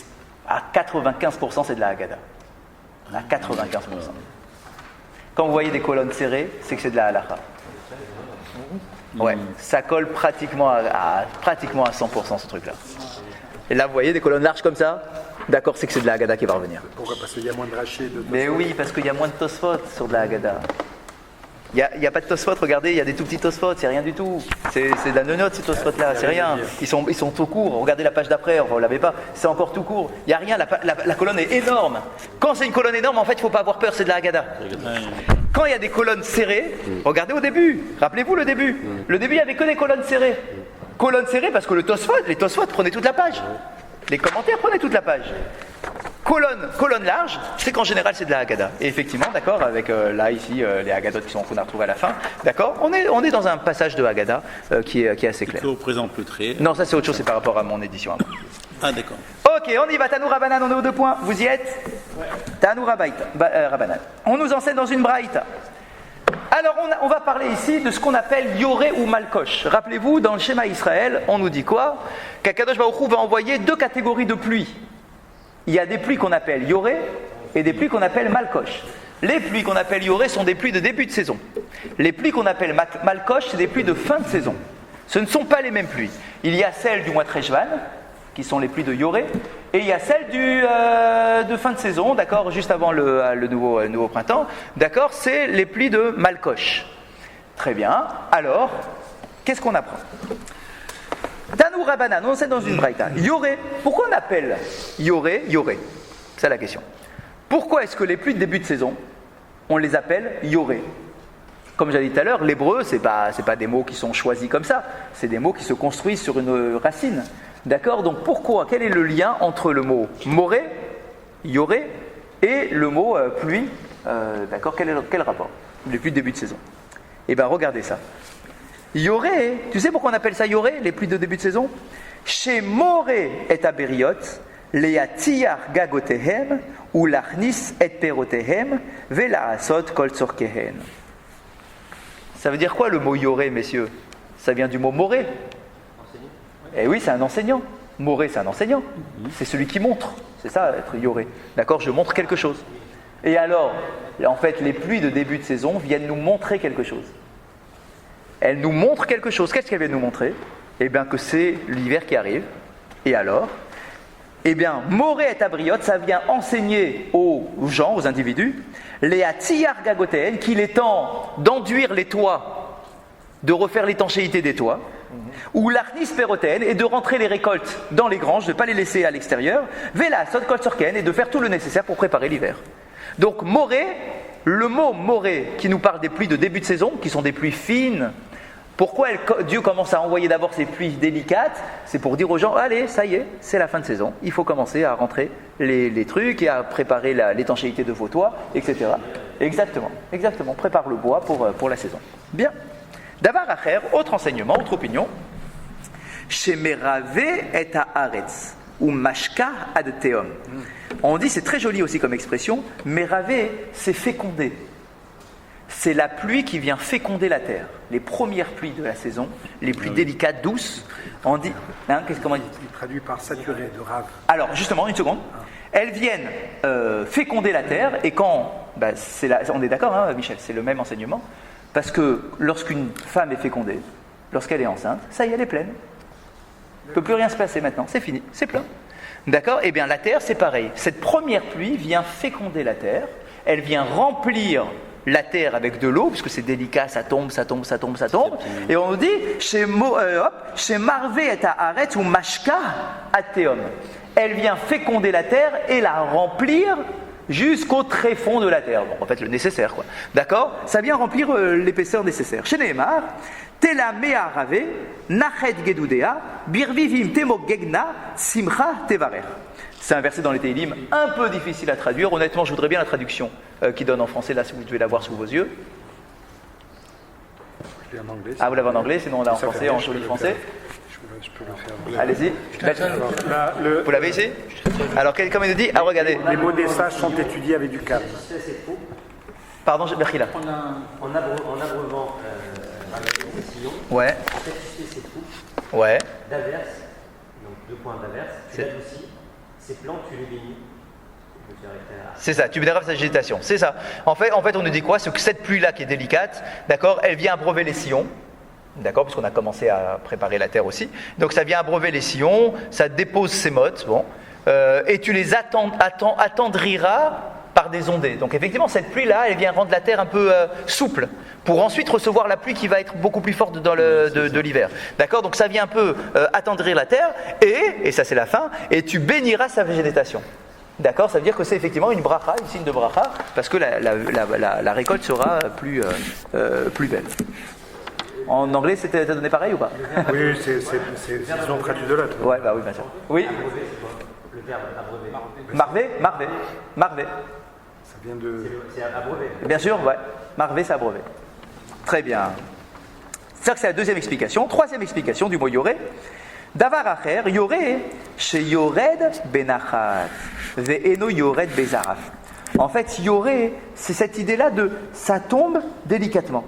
A: à 95% c'est de la haggadah. À 95%. Quand vous voyez des colonnes serrées, c'est que c'est de la halacha. Ouais, ça colle pratiquement à 100% ce truc-là. Et là, vous voyez des colonnes larges comme ça, d'accord, c'est que c'est de la haggadah qui va revenir.
B: Pourquoi? Parce qu'il y a moins de rachés de
A: Mais oui, parce qu'il y a moins de tosfot sur de la haggadah. Il n'y a pas de tosfot, regardez, il y a des tout petits tosfot, c'est rien du tout. C'est de la nonote ces tosfot-là, c'est rien. Ils sont tout courts, regardez la page d'après, vous ne l'avez pas, c'est encore tout court. Il n'y a rien, la colonne est énorme. Quand c'est une colonne énorme, en fait, il ne faut pas avoir peur, c'est de la haggadah. Quand il y a des colonnes serrées, regardez au début, rappelez-vous le début. Le début, il n'y avait que des colonnes serrées. Colonnes serrées parce que les tosfot prenaient toute la page. Les commentaires prenaient toute la page. Colonne large, c'est qu'en général c'est de la haggadah. Et effectivement, d'accord, avec là ici les haggadot qu'on a retrouvés à la fin, d'accord, on est dans un passage de haggadah qui est assez clair.
C: Plutôt présent plus très.
A: Non, ça c'est autre chose, c'est par rapport à mon édition.
C: Ah, d'accord.
A: Ok, on y va, Tanoura Rabanan, on est aux 2 points. Vous y êtes? Tanoura Rabanan. On nous enseigne dans une braïta. Alors on va parler ici de ce qu'on appelle Yoré ou Malkosh. Rappelez-vous, dans le schéma Israël, on nous dit quoi? Qu'Akadosh Baruch Hu va envoyer 2 catégories de pluie. Il y a des pluies qu'on appelle Yoré et des pluies qu'on appelle Malkosh. Les pluies qu'on appelle Yoré sont des pluies de début de saison. Les pluies qu'on appelle Malkosh, c'est des pluies de fin de saison. Ce ne sont pas les mêmes pluies. Il y a celles du mois de Rejvan, qui sont les pluies de Yoré, et il y a celles de fin de saison, d'accord, juste avant le nouveau printemps, d'accord, c'est les pluies de Malkosh. Très bien. Alors, qu'est-ce qu'on apprend? Tanou Rabanan, on sait dans une braïta. Yoré, pourquoi on appelle Yoré? C'est la question. Pourquoi est-ce que les pluies de début de saison, on les appelle Yoré? Comme j'ai dit tout à l'heure, l'hébreu, c'est pas des mots qui sont choisis comme ça, c'est des mots qui se construisent sur une racine. D'accord? Donc pourquoi? Quel est le lien entre le mot moré, Yoré, et le mot pluie? D'accord? Quel rapport? Les pluies de début de saison. Eh bien, regardez ça. Yoré, tu sais pourquoi on appelle ça Yoré, les pluies de début de saison? Chez Moré et Abériot, les Atiyar Gagotehem, Ulachnis et perotehem vela'asot kol tzorkehen. Ça veut dire quoi le mot yoré, messieurs? Ça vient du mot moré. Eh oui, c'est un enseignant. Moré, c'est un enseignant. C'est celui qui montre. C'est ça, être yoré. D'accord? Je montre quelque chose. Et alors, en fait, les pluies de début de saison viennent nous montrer quelque chose. Elles nous montrent quelque chose. Qu'est-ce qu'elles viennent nous montrer? Eh bien, que c'est l'hiver qui arrive. Et alors? Eh bien, moré et abriot, ça vient enseigner aux gens, aux individus, les atiyar gagoten, qu'il est temps d'enduire les toits, de refaire l'étanchéité des toits, ou l'arnis peroten, et de rentrer les récoltes dans les granges, de ne pas les laisser à l'extérieur, vela sot kol sorken, et de faire tout le nécessaire pour préparer l'hiver. Donc, moré, le mot moré qui nous parle des pluies de début de saison, qui sont des pluies fines. Pourquoi Dieu commence à envoyer d'abord ces pluies délicates? C'est pour dire aux gens, allez, ça y est, c'est la fin de saison. Il faut commencer à rentrer les trucs et à préparer l'étanchéité de vos toits, etc. Exactement. Prépare le bois pour la saison. Bien. Davar acher, autre enseignement, autre opinion. Shemeravé et haaretz, ou mashka ad teom. On dit, c'est très joli aussi comme expression, meravé, c'est féconder. C'est la pluie qui vient féconder la terre. Les premières pluies de la saison, les pluies délicates, douces, on dit... comment on dit?
B: Il traduit par saturé de rave.
A: Alors, justement, une seconde. Elles viennent féconder la terre, et quand... on est d'accord, hein, Michel, c'est le même enseignement, parce que lorsqu'une femme est fécondée, lorsqu'elle est enceinte, ça y est, elle est pleine. Il ne peut plus rien se passer maintenant, c'est fini, c'est plein. D'accord? Eh bien, la terre, c'est pareil. Cette première pluie vient féconder la terre, elle vient remplir la terre avec de l'eau, puisque c'est délicat, ça tombe, et on nous dit chez Marvé et Haaretz ou Mashka Ateom. Elle vient féconder la terre et la remplir jusqu'au tréfonds de la terre. Bon, en fait, le nécessaire, quoi. D'accord? Ça vient remplir l'épaisseur nécessaire. Chez Nehemar, Tela Mea Rave, Nachet Gedudea, Birvivim Temo Gegna, Simcha Tevarer. C'est un verset dans les Télim un peu difficile à traduire. Honnêtement, je voudrais bien la traduction qui donne en français, là, si vous devez la voir sous vos yeux.
B: Je l'ai en anglais.
A: Ah, vous l'avez en anglais, sinon on l'a en français, en joli français.
B: Je peux le faire.
A: Allez-y.
B: Alors, là,
A: Vous l'avez ici? Alors, comme il nous dit, regardez.
B: les mots des sages sont étudiés avec du calme.
F: C'est faux.
A: Pardon, Berkhila.
F: En abreuvant les sillons,
A: Ouais,
F: satisfait c'est faux.
A: ouais.
F: D'averse, donc 2 points d'averse, tu
A: C'est-
F: l'adoucis, ces plantes, tu les bénis. Je vais faire
A: C'est ça, tu bénéficies sa végétation, c'est ça. En fait, on nous dit quoi? C'est que cette pluie-là qui est délicate, d'accord, elle vient abreuver les sillons, d'accord, puisqu'on a commencé à préparer la terre aussi. Donc ça vient abreuver les sillons, ça dépose ses mottes, bon, et tu les attendriras par des ondées. Donc effectivement, cette pluie-là, elle vient rendre la terre un peu souple, pour ensuite recevoir la pluie qui va être beaucoup plus forte de l'hiver. D'accord? Donc ça vient un peu attendrir la terre, et ça c'est la fin, et tu béniras sa végétation. D'accord? Ça veut dire que c'est effectivement une bracha, une signe de bracha, parce que la récolte sera plus belle. En anglais, t'as donné pareil ou pas?
B: Oui, ils ont traduit de là. toi.
A: Ouais, bah oui, bien sûr. Oui?
F: le verbe abreuver.
A: Marvé.
B: Ça vient de.
F: C'est abreuver.
A: Bien sûr, ouais. Marvé, c'est abreuvé. Très bien. Ça, c'est la deuxième explication. Troisième explication du mot yoré. Davar acher, yoré, chez yored benachat, ve'eno yored bezaraf. En fait, yoré, c'est cette idée-là de ça tombe délicatement.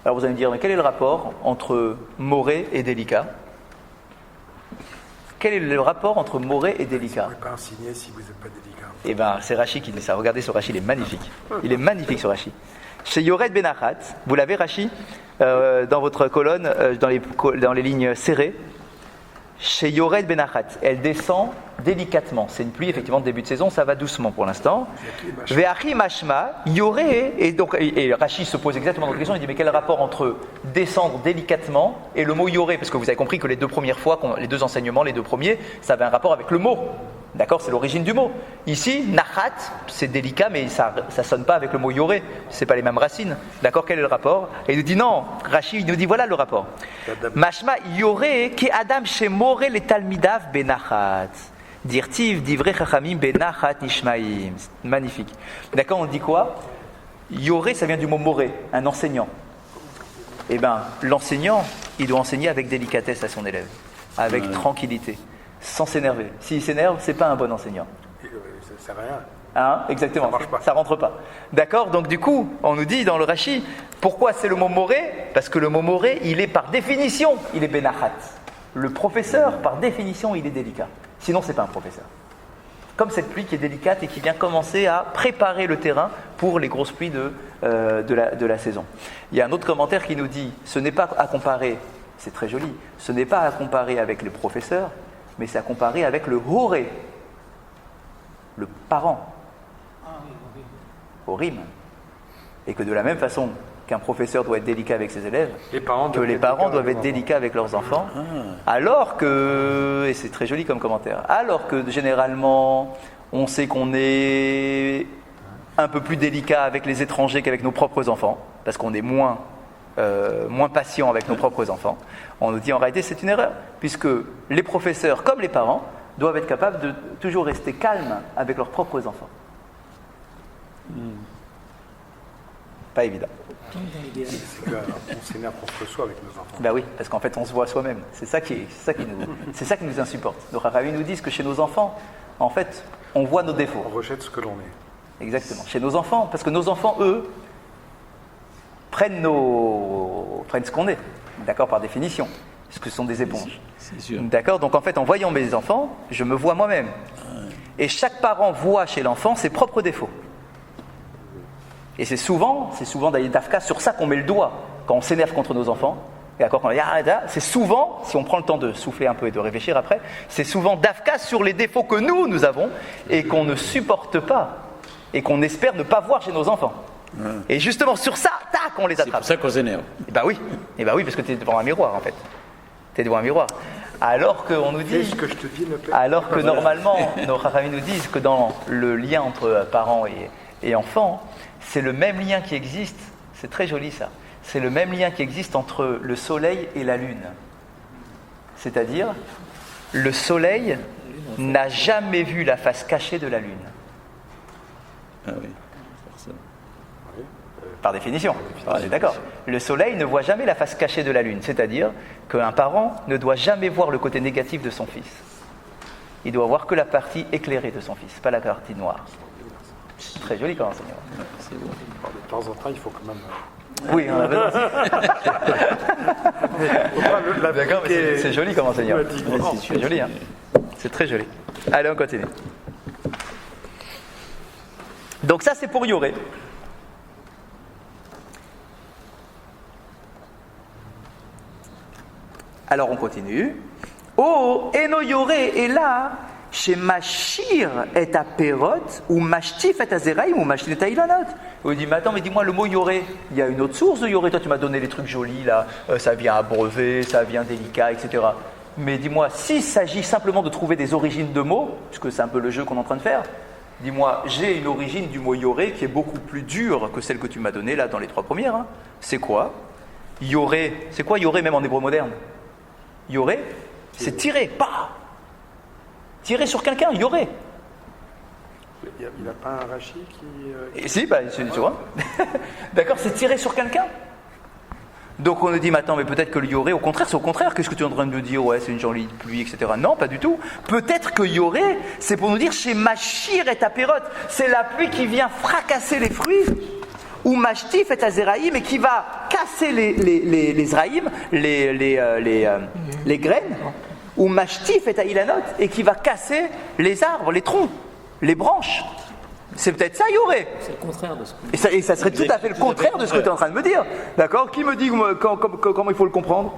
A: Alors vous allez me dire, mais quel est le rapport entre moré et délicat? Quel est le rapport entre moré et délicat?
B: Vous ne pouvez pas enseigner si vous n'êtes pas délicat.
A: Eh bien, c'est Rachi qui dit ça. Regardez ce Rachi, il est magnifique. Il est magnifique ce Rachi. Chez Yored Benachat, vous l'avez Rachi dans votre colonne, dans les lignes serrées. Chez Yored Benachat, elle descend délicatement. C'est une pluie, effectivement, de début de saison, ça va doucement pour l'instant. Ve'achi mashma, Yoré, et Rachi se pose exactement cette question, il dit mais quel rapport entre descendre délicatement et le mot Yoré? Parce que vous avez compris que les deux premières fois, les deux enseignements, les deux premiers, ça avait un rapport avec le mot. D'accord, c'est l'origine du mot. Ici, nachat, c'est délicat, mais ça sonne pas avec le mot yoré. C'est pas les mêmes racines. D'accord, quel est le rapport? Et il nous dit non. Rachi, il nous dit voilà le rapport. Mashma yoré ki adam shemore le talmidav benachat. Dirtiv divrei chachamim benachat nishmaim. Magnifique. D'accord, on dit quoi? Yoré, ça vient du mot moré, un enseignant. Eh bien, l'enseignant, il doit enseigner avec délicatesse à son élève, avec tranquillité. sans s'énerver. S'il s'énerve, c'est pas un bon enseignant.
B: Ça sert à rien.
A: Hein, exactement,
B: Ça marche pas.
A: ça rentre pas. D'accord? Donc du coup, on nous dit dans le Rashi, pourquoi c'est le mot moré? Parce que le mot moré, il est par définition, il est benachat. Le professeur, par définition, il est délicat. Sinon, c'est pas un professeur. Comme cette pluie qui est délicate et qui vient commencer à préparer le terrain pour les grosses pluies de la saison. Il y a un autre commentaire qui nous dit, ce n'est pas à comparer, c'est très joli, ce n'est pas à comparer avec les professeurs, mais c'est à comparer avec le horé, le parent. Horim. Et que de la même façon qu'un professeur doit être délicat avec ses élèves,
B: Les parents
A: que les parents doivent être délicats avec leurs enfants, alors que, et c'est très joli comme commentaire, alors que généralement on sait qu'on est un peu plus délicat avec les étrangers qu'avec nos propres enfants, parce qu'on est moins patient avec nos propres enfants, on nous dit en réalité c'est une erreur, puisque les professeurs comme les parents doivent être capables de toujours rester calmes avec leurs propres enfants. Pas évident.
B: C'est qu'on s'énerve contre soi avec nos enfants.
A: Ben oui, parce qu'en fait on se voit soi-même. C'est ça qui nous insupporte. Donc Ravi nous dit que chez nos enfants, en fait, on voit nos défauts.
B: On rejette ce que l'on est.
A: Exactement. Chez nos enfants, parce que nos enfants, eux, prennent ce qu'on est. D'accord, par définition. Parce que ce sont des éponges.
C: C'est sûr.
A: D'accord. Donc en fait, en voyant mes enfants, je me vois moi-même. Et chaque parent voit chez l'enfant ses propres défauts. Et c'est souvent d'ailleurs d'Afka sur ça qu'on met le doigt quand on s'énerve contre nos enfants. D'accord, quand on dit c'est souvent, si on prend le temps de souffler un peu et de réfléchir après, c'est souvent d'Afka sur les défauts que nous avons et qu'on ne supporte pas et qu'on espère ne pas voir chez nos enfants. Et justement sur ça, tac, on les
C: C'est
A: attrape.
C: pour ça qu'on s'énerve.
A: Et bah oui, parce que tu es devant un miroir en fait. Tu es devant un miroir. Alors qu'on nous dit,
B: Fais ce que je te dis, ne paie.
A: alors que normalement, nos Chachamim nous disent que dans le lien entre parents et enfants, c'est le même lien qui existe, c'est très joli ça, c'est le même lien qui existe entre le soleil et la lune. C'est-à-dire, le soleil n'a jamais vu la face cachée de la lune.
C: Ah oui, forcément.
A: Par définition, on est d'accord. Le soleil ne voit jamais la face cachée de la lune, c'est-à-dire qu'un parent ne doit jamais voir le côté négatif de son fils. Il doit voir que la partie éclairée de son fils, pas la partie noire. Très joli comme enseignement.
C: C'est bon.
B: De temps en temps, il faut quand même.
A: Oui, on a besoin. D'accord, mais c'est joli comme enseignement. C'est joli, hein. C'est très joli. Allez, on continue. Donc ça, c'est pour Yoré. Alors on continue. Oh, Eno Yoré est là. Chez Machir et Aperot, ou Machtif et Azeraïm, ou Machtin et Ilanot. Il dit, mais attends, mais dis-moi, le mot Yoré, il y a une autre source de Yoré. Toi, tu m'as donné les trucs jolis, là, ça vient abreuvé, ça vient délicat, etc. Mais dis-moi, s'il s'agit simplement de trouver des origines de mots, puisque c'est un peu le jeu qu'on est en train de faire, dis-moi, j'ai une origine du mot Yoré qui est beaucoup plus dure que celle que tu m'as donnée, là, dans les trois premières. Hein. C'est quoi? Yoré, c'est quoi Yoré, même en hébreu moderne? Yoré, c'est tirer, pas. Tirer sur quelqu'un, Yoré.
B: Il n'a pas un Rashi qui.
A: Et si, tu vois. D'accord, c'est tirer sur quelqu'un. Donc on nous dit, mais attends, mais peut-être que le Yoré, au contraire, c'est au contraire. Qu'est-ce que tu es en train de me dire? Ouais, c'est une jolie pluie, etc. Non, pas du tout. Peut-être que Yoré, c'est pour nous dire chez Machir et Aperot, c'est la pluie qui vient fracasser les fruits. Ou Machtif et Azeraïm, et qui va casser les Zraïm, les graines. Ou Machtif et Ilanot, et qui va casser les arbres, les troncs, les branches. C'est peut-être ça, Yoré.
E: C'est le contraire de ce que...
A: Et ça serait tout à fait le contraire de ce que tu es en train de me dire. D'accord? Qui me dit comment il faut le comprendre?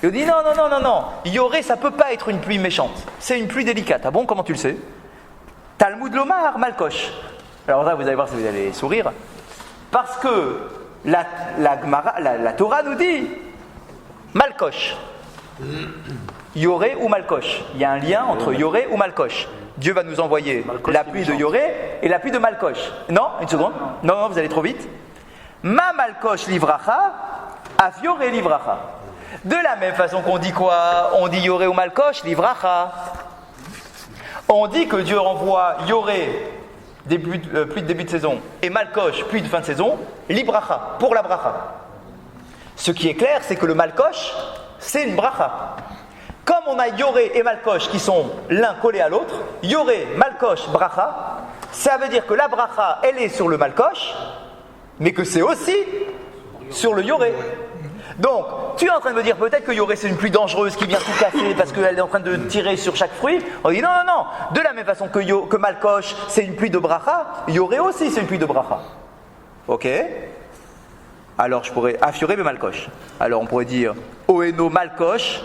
A: Il dit non. Yoré, ça ne peut pas être une pluie méchante. C'est une pluie délicate. Ah bon, comment tu le sais? Talmud Lomar, Malkosh. Alors là, vous allez voir si vous allez sourire. Parce que la Torah nous dit Malkosh. Yoré ou Malkosh. Il y a un lien entre Yoré ou Malkosh. Dieu va nous envoyer la pluie de Yoré et la pluie de Malkosh. Non, une seconde. Non, vous allez trop vite. Ma Malkosh livracha, af Yoré livracha. De la même façon qu'on dit quoi? On dit Yoré ou Malkosh livracha. On dit que Dieu envoie Yoré, pluie de début de saison, et Malkosh, pluie de fin de saison, libracha, pour la bracha. Ce qui est clair, c'est que le Malkosh, c'est une bracha. Comme on a Yoré et Malkosh qui sont l'un collé à l'autre, Yoré, Malkosh, Bracha, ça veut dire que la Bracha, elle est sur le Malkosh, mais que c'est aussi sur le Yoré. Donc, tu es en train de me dire peut-être que Yoré c'est une pluie dangereuse qui vient tout casser parce qu'elle est en train de tirer sur chaque fruit. On dit non. De la même façon que Malkosh c'est une pluie de Bracha, Yoré aussi c'est une pluie de Bracha. Ok? Alors je pourrais affiorer mes Malkosh. Alors on pourrait dire Oeno Malkosh.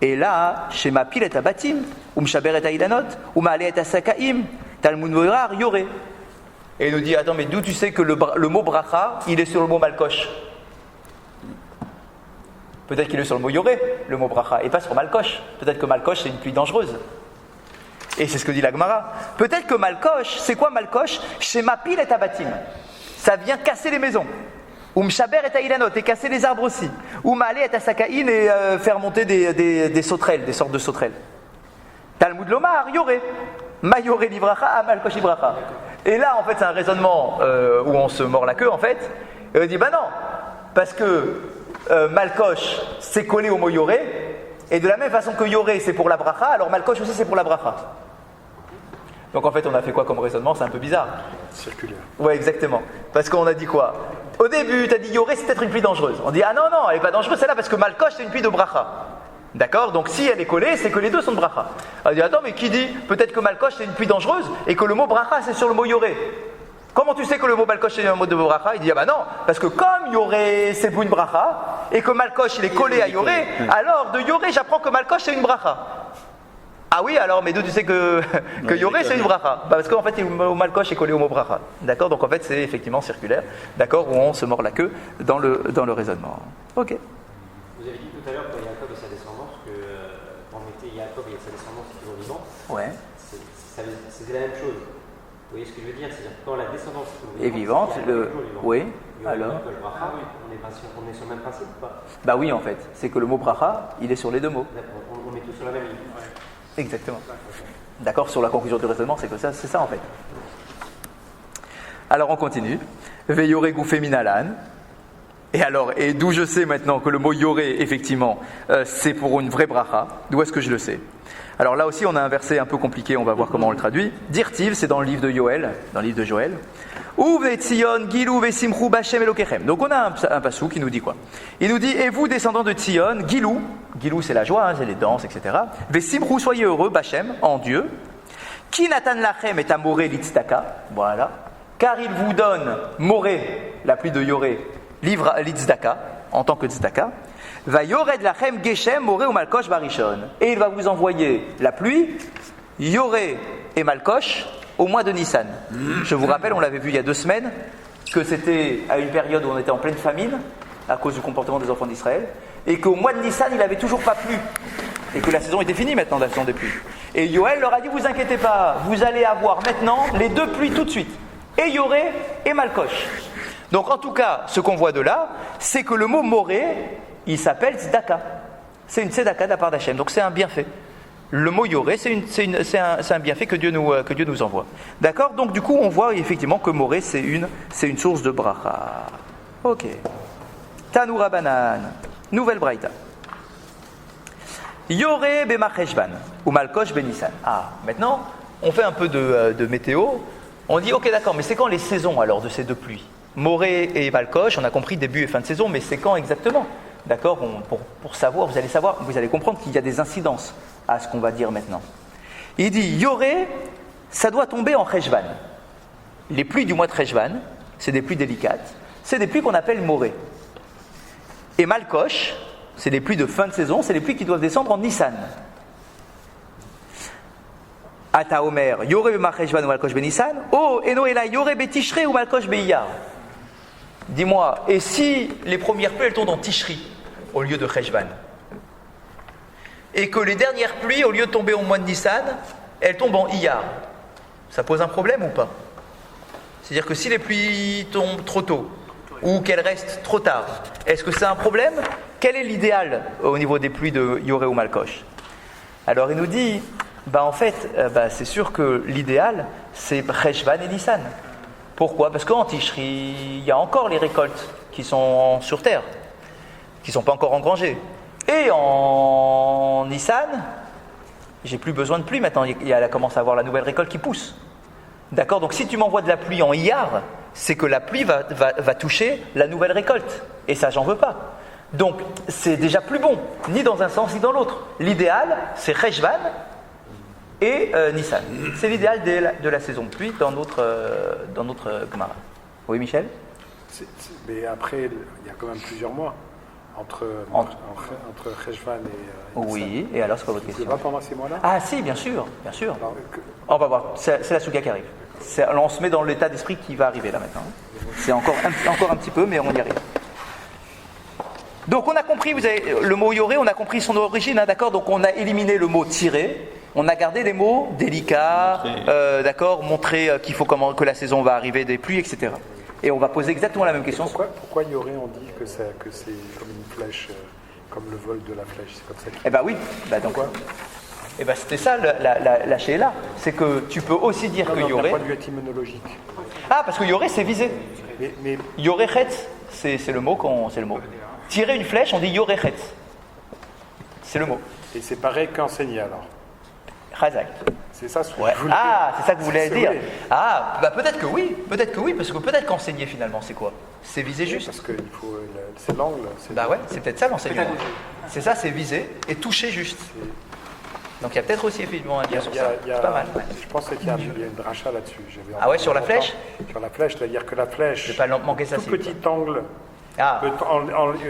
A: Et là, chez Mapil et Abatim, Umshaber et Ailanot, Umale et Asakaim, Talmud Moirar, Yoré. Et il nous dit, attends, mais d'où tu sais que le mot bracha, il est sur le mot malkosh? Peut-être qu'il est sur le mot yoré, le mot bracha, et pas sur malkosh. Peut-être que malkosh, c'est une pluie dangereuse. Et c'est ce que dit la Gemara. Peut-être que malkosh, c'est quoi malkosh? Chez Mapil et Abatim. Ça vient casser les maisons. Umshaber et Ailanot, et casser les arbres aussi. Umale et Asakaïn, et faire monter des sauterelles, des sortes de sauterelles. Talmud Lomar, yoré. Ma yoré livracha, a malkosh livracha. Et là, en fait, c'est un raisonnement où on se mord la queue, en fait. Et on dit, bah non, parce que malkosh, c'est collé au mot yoré, et de la même façon que yoré, c'est pour la bracha, alors malkosh aussi, c'est pour la bracha. Donc en fait, on a fait quoi comme raisonnement? C'est un peu bizarre.
B: Circulaire.
A: Ouais, exactement. Parce qu'on a dit quoi? Au début, tu as dit yoré, c'est peut-être une pluie dangereuse. On dit, ah non, elle n'est pas dangereuse, celle-là, parce que malkosh, c'est une pluie de bracha. D'accord? Donc si elle est collée, c'est que les deux sont de bracha. On dit, attends, mais qui dit peut-être que malkosh, c'est une pluie dangereuse, et que le mot bracha, c'est sur le mot yoré? Comment tu sais que le mot malkosh, c'est un mot de bracha? Il dit, ah bah non, parce que comme yoré, c'est pour une bracha, et que malkosh, il est collé à yoré, alors de yoré, j'apprends que malkosh, c'est une bracha. Ah oui, alors, mais d'où tu sais que yoré, c'est une bracha? Parce qu'en fait, le mot malkosh est collé au mot bracha. D'accord? Donc en fait, c'est effectivement circulaire, d'accord, où on se mord la queue dans le raisonnement. Ok.
F: Vous avez dit tout à l'heure pour Jacob et sa descendance que quand on mettait Jacob et sa descendance qui toujours vivant,
A: Ouais.
F: c'était la même chose. Vous voyez ce que je veux dire? C'est-à-dire que quand la descendance
A: est vivante, oui, alors
F: le bracha, on est sur le même principe ou pas?
A: Bah oui, en fait, c'est que le mot bracha, il est sur les deux mots.
F: On est tous sur la même ligne.
A: Exactement. D'accord, sur la conclusion du raisonnement, c'est que ça, c'est ça en fait. Alors on continue. Veyoré goufé minalan. Et d'où je sais maintenant que le mot yoré, effectivement, c'est pour une vraie bracha. D'où est-ce que je le sais? Alors là aussi, on a un verset un peu compliqué, on va voir comment on le traduit. Dirtiv, c'est dans le livre de Joël. Uve Tzion, Gilou, Vesimchou, Bachem, Elokechem. Donc on a un passou qui nous dit quoi? Il nous dit, et vous, descendants de Tzion, Gilou c'est la joie, c'est les danses, etc. Vesimchou, soyez heureux, Bachem, en Dieu. Ki natan lachem et amoré litzdaka. Voilà. Car il vous donne, moré, la pluie de yoré, livre l'itzdaka, en tant que tzedaka, va yored lachem geshem moré ou malkosh barishon. Et il va vous envoyer la pluie, yoré et malkosh, au mois de Nissan. Je vous rappelle, on l'avait vu il y a 2 semaines, que c'était à une période où on était en pleine famine, à cause du comportement des enfants d'Israël, et qu'au mois de Nissan, il n'avait toujours pas plu, et que la saison était finie maintenant, la saison des pluies. Et Yoël leur a dit, vous inquiétez pas, vous allez avoir maintenant les 2 pluies tout de suite, et yoré et malkosh. Donc en tout cas, ce qu'on voit de là, c'est que le mot moré, il s'appelle tzedaka. C'est une tzedaka de la part d'Hachem, donc c'est un bienfait. Le mot yoré, c'est un bienfait que Dieu nous envoie. D'accord? Donc du coup, on voit effectivement que moré, c'est une source de bracha. Ok. Tanu Rabanan, nouvelle braïta. Yoré bema cheshvan, ou malkosh benissan. Ah, maintenant, on fait un peu de météo. On dit, ok, d'accord, mais c'est quand les saisons alors de ces 2 pluies? Moré et malkosh, on a compris début et fin de saison, mais c'est quand exactement? D'accord? Pour savoir, vous allez comprendre qu'il y a des incidences à ce qu'on va dire maintenant. Il dit, yoré, ça doit tomber en cheshvan. Les pluies du mois de cheshvan, c'est des pluies délicates, c'est des pluies qu'on appelle moré. Et malkosh, c'est des pluies de fin de saison, c'est les pluies qui doivent descendre en Nissan. Ata Omer, yoré bema cheshvan ou malkosh benissan, oh, eno ela yoré betishre ou malkosh beiyar. Dis-moi, et si les premières pluies elles tombent en Tishri au lieu de Cheshvan? Et que les dernières pluies, au lieu de tomber au mois de Nissan, elles tombent en Iyar. Ça pose un problème ou pas? C'est-à-dire que si les pluies tombent trop tôt ou qu'elles restent trop tard, est-ce que c'est un problème? Quel est l'idéal au niveau des pluies de Yoré ou Malkosh? Alors il nous dit, en fait, c'est sûr que l'idéal, c'est Cheshvan et Nissan. Pourquoi? Parce qu'en Tishri, il y a encore les récoltes qui sont sur terre, qui ne sont pas encore engrangées. Et en Nissan, j'ai plus besoin de pluie maintenant. Elle commence à avoir la nouvelle récolte qui pousse. D'accord? Donc si tu m'envoies de la pluie en Iyar, c'est que la pluie va toucher la nouvelle récolte. Et ça, j'en veux pas. Donc c'est déjà plus bon, ni dans un sens ni dans l'autre. L'idéal, c'est Cheshvan et Nissan. C'est l'idéal de la saison de pluie dans notre Gemara. Oui, Michel?
B: Mais après, il y a quand même plusieurs mois entre Cheshvan et Nissan.
A: Oui, et alors c'est quoi votre
B: C'est
A: question?
B: pas pendant ces mois-là?
A: Ah si, bien sûr, bien sûr.
B: Alors,
A: On va voir, c'est la souga qui arrive. On se met dans l'état d'esprit qui va arriver là maintenant. C'est encore un petit peu, mais on y arrive. Donc on a compris, le mot yoré, on a compris son origine, hein, d'accord? Donc on a éliminé le mot tirer, on a gardé les mots délicats, d'accord, montrer qu'il faut que la saison va arriver, des pluies, etc. Et on va poser exactement la même question.
B: Pourquoi yoré, on dit que c'est comme une flèche, comme le vol de la flèche? C'est comme ça.
A: Eh ben oui, donc eh ben c'était ça la Sheila, c'est que tu peux aussi dire que yoré.
B: D'un point de vue étymologique.
A: Ah, parce que yoré c'est visé.
B: Mais
A: Yoré chetz, c'est le mot c'est le mot. Tirer une flèche, on dit yoré chetz. C'est le mot.
B: Et c'est pareil qu'enseigner alors.
A: Chazak.
B: C'est ça ce que
A: Ouais.
B: je voulais
A: Ah, c'est ça que vous voulez
B: C'est
A: dire.
B: vrai.
A: Ah, bah peut-être que oui, parce que peut-être qu'enseigner finalement, c'est quoi? C'est viser juste.
B: Parce que c'est l'angle.
A: Bah ouais, c'est peut-être ça l'enseignement. C'est ça, c'est viser et toucher juste. Donc il y a peut-être aussi effectivement un lien sur ça. C'est pas mal. Ouais.
B: Je pense qu'il y a une dracha là-dessus.
A: Ah ouais, sur la flèche?
B: Sur la flèche, c'est-à-dire que la flèche,
A: Je vais pas manquer ça.
B: tout petit angle,
A: Ah,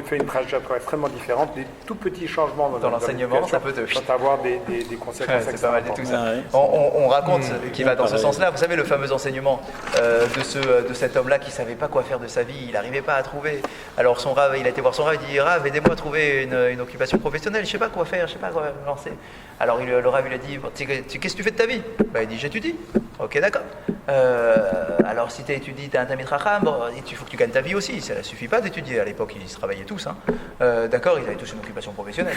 B: fait une trajectoire extrêmement différente. Des tout petits changements
A: dans l'enseignement, ça peut te.
B: peuvent avoir des conséquences
A: C'est pas mal du tout ça.
C: Ouais.
A: On raconte qui va dans ce
C: pareil.
A: sens-là. Vous savez, le fameux enseignement de cet homme-là qui savait pas quoi faire de sa vie, il n'arrivait pas à trouver. Alors son Rav, il a été voir son Rav, il dit Rav, aidez-moi à trouver une occupation professionnelle, je sais pas quoi faire, je sais pas quoi me lancer. Alors le Rav, il a dit qu'est-ce que tu fais de ta vie? Il dit j'étudie. Ok, d'accord. Alors si tu étudies, tu as un Talmid Chacham, il faut que tu gagnes ta vie aussi. Ça ne suffit pas d'étudier. À l'époque, ils se travaillaient tous. Hein. D'accord, ils avaient tous une occupation professionnelle.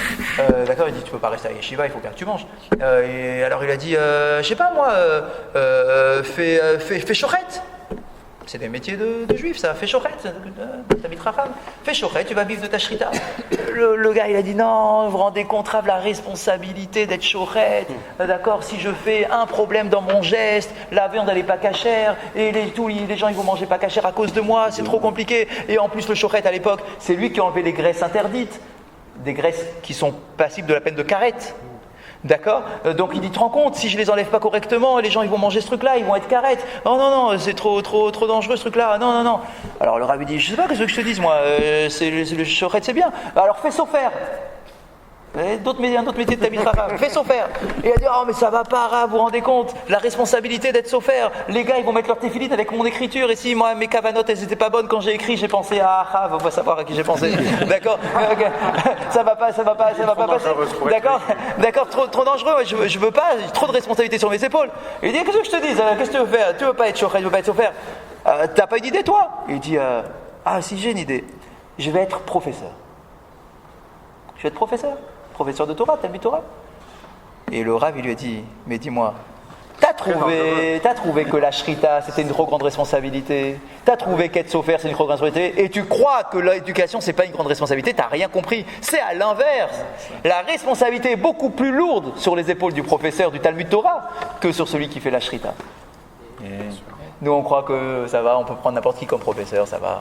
A: D'accord, il dit tu peux pas rester à Yeshiva, il faut bien que tu manges. Et alors il a dit je sais pas moi, fais chorette. C'est des métiers de juifs, ça. Fais chorette, Talmid Chacham. Fais chorette, tu vas vivre de ta shrita. Le gars, il a dit non, vous vous rendez compte, Rav, la responsabilité d'être chorette. D'accord, si je fais un problème dans mon geste, la viande elle est pas cachère, et les gens ils vont manger pas cachère à cause de moi, c'est trop compliqué. Et en plus, le chorette à l'époque, c'est lui qui a enlevé les graisses interdites, des graisses qui sont passibles de la peine de carette. D'accord? Donc il dit, tu te rends compte, si je les enlève pas correctement, les gens ils vont manger ce truc-là, ils vont être carrettes. Oh non, c'est trop dangereux ce truc-là. Non. Alors le Rav dit, je sais pas, qu'est-ce que je te dise moi, le chorette c'est bien. Alors fais sofer. Un autre métier de Talmid Chacham, fais sofer. Et il a dit, oh mais ça va pas, Rav, vous vous rendez compte, la responsabilité d'être sofer. Les gars ils vont mettre leur téphilite avec mon écriture, et si moi mes cavanotes elles étaient pas bonnes quand j'ai écrit, j'ai pensé à Rav, on va savoir à qui j'ai pensé. D'accord? Ça va pas passer. D'accord, trop dangereux, je veux pas, j'ai trop de responsabilité sur mes épaules. Il dit, qu'est-ce que je te dis, qu'est-ce que tu veux faire? Tu veux pas être chauffeur, tu veux pas être sofer. T'as pas une idée toi? Il dit, ah si j'ai une idée, je vais être professeur. Je vais être professeur de Torah, Talmid Torah. Et le Rav, il lui a dit, mais dis-moi, t'as trouvé que la shrita, c'était une trop grande responsabilité. T'as trouvé qu'être sofer, c'est une trop grande responsabilité. Et tu crois que l'éducation, c'est pas une grande responsabilité. T'as rien compris. C'est à l'inverse. La responsabilité est beaucoup plus lourde sur les épaules du professeur du Talmud Torah que sur celui qui fait la shrita. Nous, on croit que ça va, on peut prendre n'importe qui comme professeur, ça va.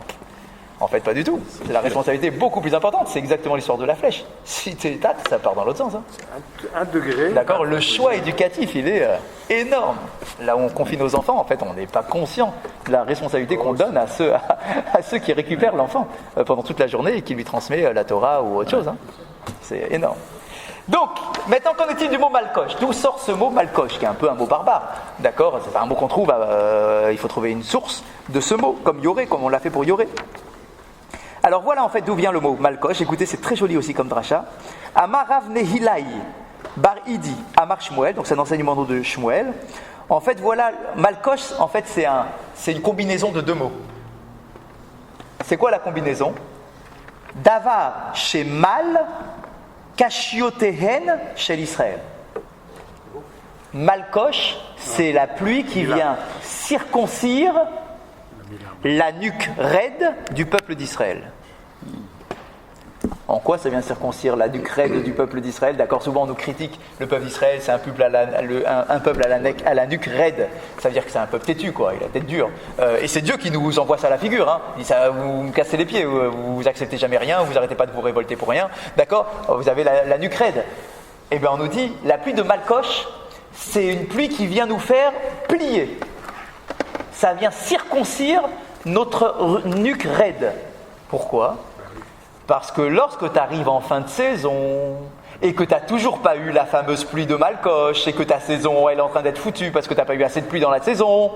A: En fait, pas du tout. La responsabilité est beaucoup plus importante. C'est exactement l'histoire de la flèche. Si tu tâtes, ça part dans l'autre sens. Hein.
B: Un degré.
A: D'accord. Le choix éducatif, il est énorme. Là où on confie nos enfants, en fait, on n'est pas conscient de la responsabilité qu'on donne à ceux qui récupèrent l'enfant pendant toute la journée et qui lui transmet la Torah ou autre chose. Hein. C'est énorme. Donc, maintenant, qu'en est-il du mot malcoche? D'où sort ce mot malcoche, qui est un peu un mot barbare? D'accord. C'est pas un mot qu'on trouve. Il faut trouver une source de ce mot, comme yoré, comme on l'a fait pour yoré. Alors voilà en fait d'où vient le mot malkosh. Écoutez, c'est très joli aussi comme dracha. Amarav Nehilai Bar Idi Amar Shmuel, donc c'est un enseignement de Shmuel. En fait, voilà, malkosh, en fait, c'est une combinaison de deux mots. C'est quoi la combinaison? Davar chez mal, kashiotehen chez l'Israël. Malkosh, c'est la pluie qui vient circoncire la nuque raide du peuple d'Israël. En quoi ça vient circoncire la nuque raide du peuple d'Israël? D'accord, souvent on nous critique, le peuple d'Israël c'est un peuple à la nuque raide. Ça veut dire que c'est un peuple têtu, quoi, il a la tête dure. Et c'est Dieu qui nous envoie ça à la figure. Hein. Il dit ça, vous me cassez les pieds, vous acceptez jamais rien, vous arrêtez pas de vous révolter pour rien. D'accord, vous avez la nuque raide. Eh bien on nous dit, la pluie de Malkosh, c'est une pluie qui vient nous faire plier. Ça vient circoncire notre nuque raide. Pourquoi? Parce que lorsque tu arrives en fin de saison et que tu n'as toujours pas eu la fameuse pluie de Malkosh et que ta saison elle est en train d'être foutue parce que tu n'as pas eu assez de pluie dans la saison,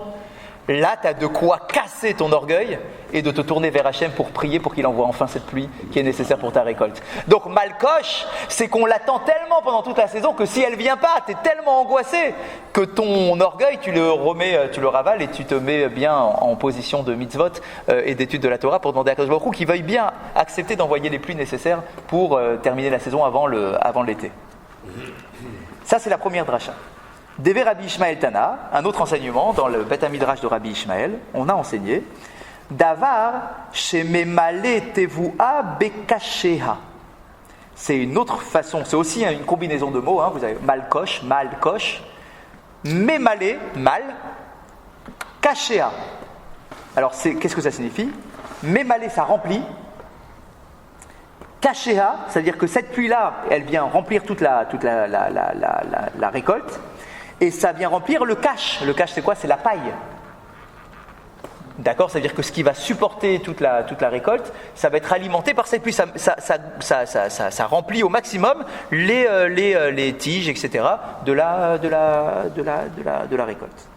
A: là tu as de quoi casser ton orgueil et de te tourner vers Hachem pour prier pour qu'il envoie enfin cette pluie qui est nécessaire pour ta récolte. Donc Malkosh, c'est qu'on l'attend tellement pendant toute la saison que si elle vient pas, tu es tellement angoissé que ton orgueil, tu le ravales et tu te mets bien en position de mitzvot et d'étude de la Torah pour demander à Kadosh Baruch Hu qu'il veuille bien accepter d'envoyer les pluies nécessaires pour terminer la saison avant l'été. Ça c'est la première dracha. Devé Rabbi Ishmael Tana, un autre enseignement dans le Beth Midrash de Rabbi Ishmael, on a enseigné Davar shememale tevua bekasheha. C'est une autre façon, c'est aussi une combinaison de mots, hein, vous avez malkosh, memale, mal, kasheha. Alors qu'est-ce que ça signifie? Memale, ça remplit. Kasheha, c'est-à-dire que cette pluie-là, elle vient remplir toute la récolte. Et ça vient remplir le cache. Le cache, c'est quoi? C'est la paille. D'accord? C'est-à-dire que ce qui va supporter toute la récolte, ça va être alimenté par cette pluie. Ça remplit au maximum les tiges, etc. de la récolte.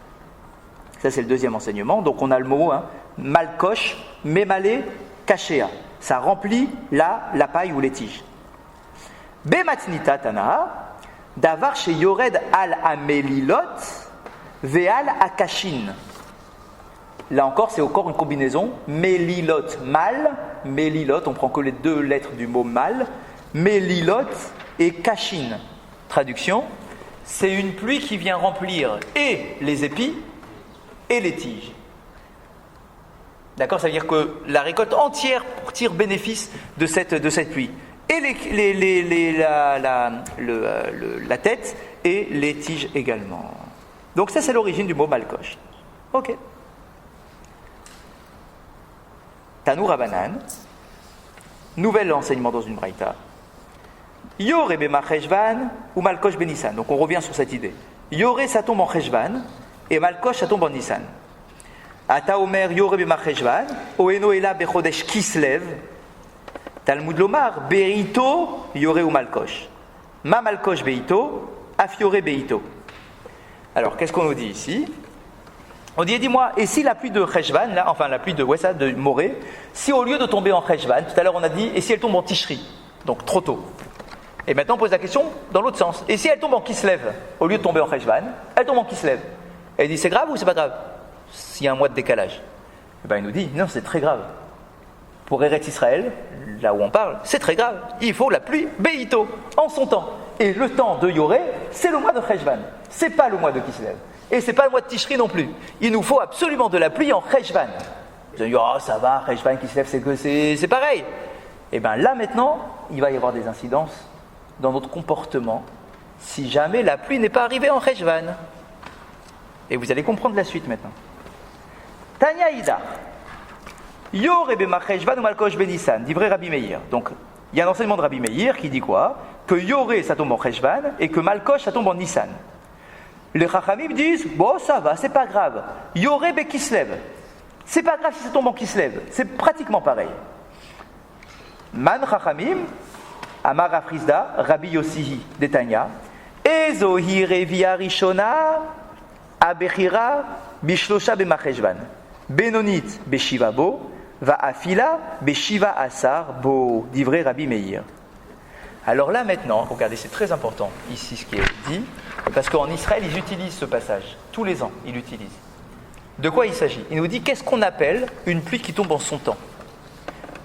A: Ça, c'est le deuxième enseignement. Donc, on a le mot malkosh, memale, kashéa. Ça remplit la paille ou les tiges. Bematnita tana. Davar chez Yored al Amelilot Veal Akashin. Là encore, c'est encore une combinaison. Melilot, mal. Melilot, on prend que les deux lettres du mot mal. Melilot et Kashin. Traduction, c'est une pluie qui vient remplir et les épis et les tiges. D'accord, ça veut dire que la récolte entière tire bénéfice de cette pluie. Et la tête et les tiges également. Donc ça c'est l'origine du mot malkosh. Ok. Tanou Rabanan, nouvel enseignement dans une braïta. Yoré bema cheshvan ou malkosh ben Nissan. Donc on revient sur cette idée. Yoré ça tombe en cheshvan et malkosh ça tombe en Nissan. Ata omer yoré bema cheshvan oeno ela bechodesh kislev. Talmud Lomar, Beito, Yoré ou Malkosh. Ma Malkosh Beito, Afioré Beito. Alors, qu'est-ce qu'on nous dit ici? On dit, dis-moi, et si la pluie de Cheshvan, là, enfin la pluie de Morée, si au lieu de tomber en Cheshvan, tout à l'heure on a dit, et si elle tombe en Tishri, donc trop tôt. Et maintenant on pose la question dans l'autre sens. Et si elle tombe en Kislev, au lieu de tomber en Cheshvan, elle tombe en Kislev. Elle dit, c'est grave ou c'est pas grave? S'il y a un mois de décalage. Et ben il nous dit, non, c'est très grave. Pour Eretz Israël, là où on parle, c'est très grave. Il faut la pluie Beito, en son temps. Et le temps de Yoré, c'est le mois de Cheshvan. C'est pas le mois de Kislev. Et c'est pas le mois de Tishri non plus. Il nous faut absolument de la pluie en Cheshvan. Vous allez dire, oh ça va, Cheshvan, Kislev, c'est pareil. Et bien là maintenant, il va y avoir des incidences dans notre comportement si jamais la pluie n'est pas arrivée en Cheshvan. Et vous allez comprendre la suite maintenant. Tanya Ida. Yoré bema cheshvan ou malkosh ben Nissan, dit vrai Rabbi Meir. Donc, il y a un enseignement de Rabbi Meir qui dit quoi? Que Yoré ça tombe en cheshvan et que malkosh ça tombe en Nissan. Les Chachamim disent, bon ça va, c'est pas grave. Yoré be Kislev. C'est pas grave si ça tombe en Kislev. C'est pratiquement pareil. Man Chachamim, Amar Afrizda, Rabbi Yossihi, Detanya, Ezohi revia rishona, abechira, bishlosha bema cheshvan. Benonit beshiva bo. Va afila beshiva asar bo, dit vrai Rabbi Meir. Alors là maintenant, regardez, c'est très important ici ce qui est dit, parce qu'en Israël ils utilisent ce passage, tous les ans ils l'utilisent. De quoi il s'agit? Il nous dit qu'est-ce qu'on appelle une pluie qui tombe en son temps?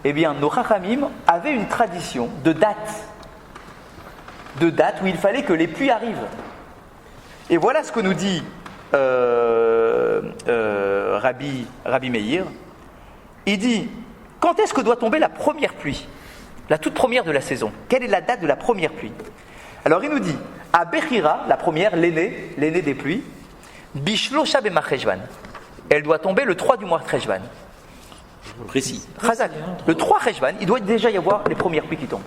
A: Eh bien, nos Chachamim avaient une tradition de date où il fallait que les pluies arrivent. Et voilà ce que nous dit Rabbi Meir. Il dit, quand est-ce que doit tomber la première pluie? la toute première de la saison. Quelle est la date de la première pluie? Alors il nous dit, à Bechira, la première, l'aînée des pluies, Bishlosha bemar Cheshvan. Elle doit tomber le 3 du mois Cheshvan.
C: Précis.
A: Chazak. Le 3 Cheshvan, il doit déjà y avoir les premières pluies qui tombent.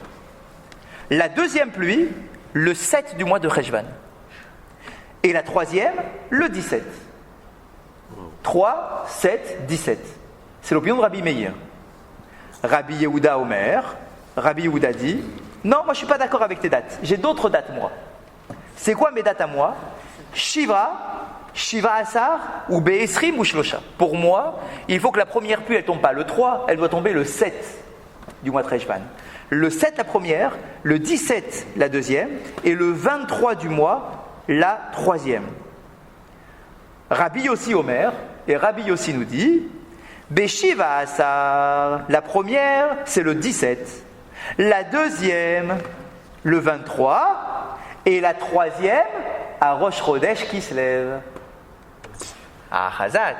A: La deuxième pluie, le 7 du mois de Cheshvan. Et la troisième, le 17. 3, 7, 17. C'est l'opinion de Rabbi Meir. Rabbi Yehuda Omer, Rabbi Yehuda dit, non, moi je ne suis pas d'accord avec tes dates. J'ai d'autres dates, moi. C'est quoi mes dates à moi? Shiva Asar, ou Be'esrim ou Shlosha. Pour moi, il faut que la première pluie, elle ne tombe pas le 3, elle doit tomber le 7 du mois de Cheshvan. Le 7 la première, le 17 la deuxième, et le 23 du mois, la troisième. Rabbi Yossi Omer, et Rabbi Yossi nous dit, Beshiva Asar, la première, c'est le 17. La deuxième, le 23. Et la troisième, à Rosh Chodesh qui se lève. Ah, Chazak.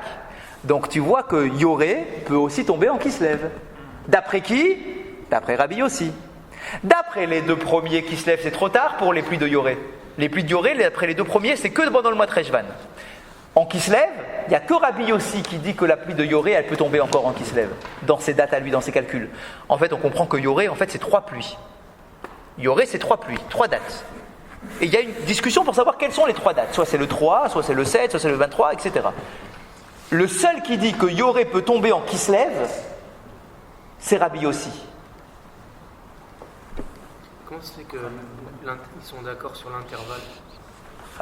A: Donc tu vois que Yoré peut aussi tomber en Kislev. D'après qui? D'après Rabbi Yossi. D'après les deux premiers qui se lèvent, c'est trop tard pour les pluies de Yoré. Les pluies de Yoré, d'après les deux premiers, c'est que pendant le mois de Cheshvan. En Kislev, il n'y a que Rabbi Yossi qui dit que la pluie de Yoré, elle peut tomber encore en Kislev, dans ses dates à lui, dans ses calculs. En fait, on comprend que Yoré, en fait, c'est 3 pluies. Yoré, c'est 3 pluies, 3 dates. Et il y a une discussion pour savoir quelles sont les 3 dates. Soit c'est le 3, soit c'est le 7, soit c'est le 23, etc. Le seul qui dit que Yoré peut tomber en Kislev, c'est Rabbi Yossi.
H: Comment se fait qu'ils sont d'accord sur l'intervalle?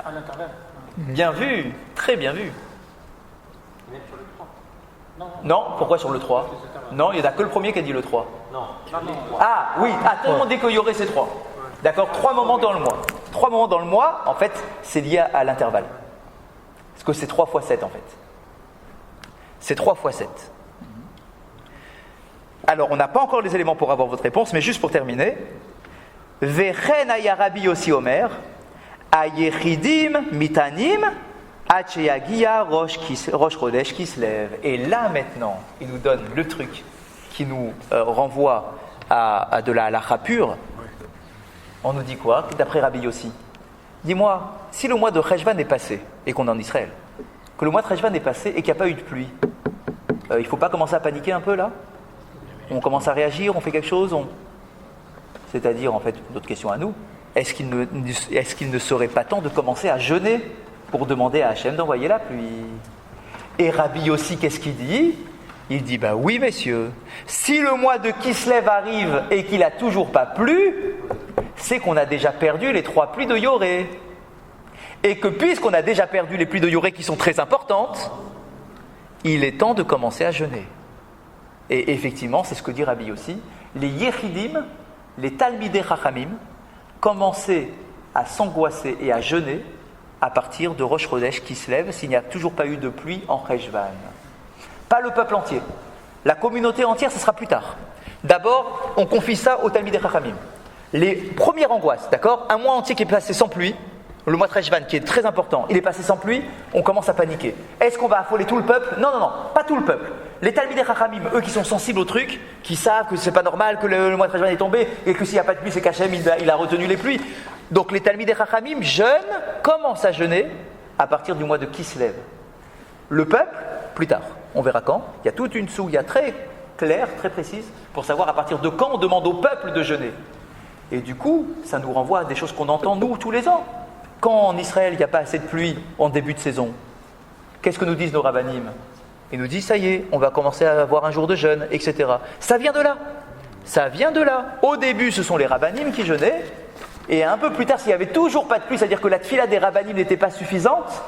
D: À l'intervalle.
A: Bien vu, très bien vu.
H: Même sur le 3?
A: Non, pourquoi sur le 3? Non, il n'y en a que le premier qui a dit le 3.
H: Non,
A: Ah oui, tout le monde dit que Yoré c'est 3. D'accord, 3 moments dans le mois. 3 moments dans le mois, en fait, c'est lié à l'intervalle. Parce que c'est 3 fois 7 en fait. C'est 3 fois 7. Alors, on n'a pas encore les éléments pour avoir votre réponse, mais juste pour terminer. Vechen aya Rabbi Yossi Omer, ayechidim mitanim, acheyagia rosh chodesh qui se lève. Et là maintenant, il nous donne le truc qui nous renvoie à de la halakha pure. On nous dit quoi? D'après Rabbi Yossi. Dis-moi, si le mois de Cheshvan est passé, et qu'on est en Israël, que le mois de Cheshvan est passé et qu'il n'y a pas eu de pluie, il ne faut pas commencer à paniquer un peu là? On commence à réagir, on fait quelque chose? C'est-à-dire, en fait, notre question à nous, est-ce qu'il ne serait pas temps de commencer à jeûner pour demander à Hachem d'envoyer la pluie? Et Rabbi Yossi, qu'est-ce qu'il dit? Il dit, bah oui messieurs, si le mois de Kislev arrive et qu'il n'a toujours pas plu, c'est qu'on a déjà perdu les 3 pluies de Yoré. Et que puisqu'on a déjà perdu les pluies de Yoré qui sont très importantes, il est temps de commencer à jeûner. Et effectivement, c'est ce que dit Rabbi Yossi, les Yechidim, les Talmidei Chachamim, commençaient à s'angoisser et à jeûner à partir de Rosh Chodesh qui se lève s'il n'y a toujours pas eu de pluie en Cheshvan. Pas le peuple entier. La communauté entière, ce sera plus tard. D'abord, on confie ça aux Talmidei Chachamim. Les premières angoisses, d'accord? Un mois entier qui est passé sans pluie, le mois de Cheshvan qui est très important, il est passé sans pluie, on commence à paniquer. Est-ce qu'on va affoler tout le peuple? Non, pas tout le peuple. Les Talmidei Chachamim, eux qui sont sensibles au truc, qui savent que c'est pas normal que le mois de Cheshvan est tombé et que s'il n'y a pas de pluie, c'est qu'Hachem il a retenu les pluies. Donc les Talmidei Chachamim jeûnent, commencent à jeûner à partir du mois de Kislev. Le peuple, plus tard. On verra quand. Il y a toute une souilla très claire, très précise, pour savoir à partir de quand on demande au peuple de jeûner. Et du coup, ça nous renvoie à des choses qu'on entend, nous, tous les ans. Quand en Israël, il n'y a pas assez de pluie en début de saison, qu'est-ce que nous disent nos rabbanim? Ils nous disent, ça y est, on va commencer à avoir un jour de jeûne, etc. Ça vient de là. Ça vient de là. Au début, ce sont les rabbanim qui jeûnaient. Et un peu plus tard, s'il n'y avait toujours pas de pluie, c'est-à-dire que la tfila des rabbanim n'était pas suffisante,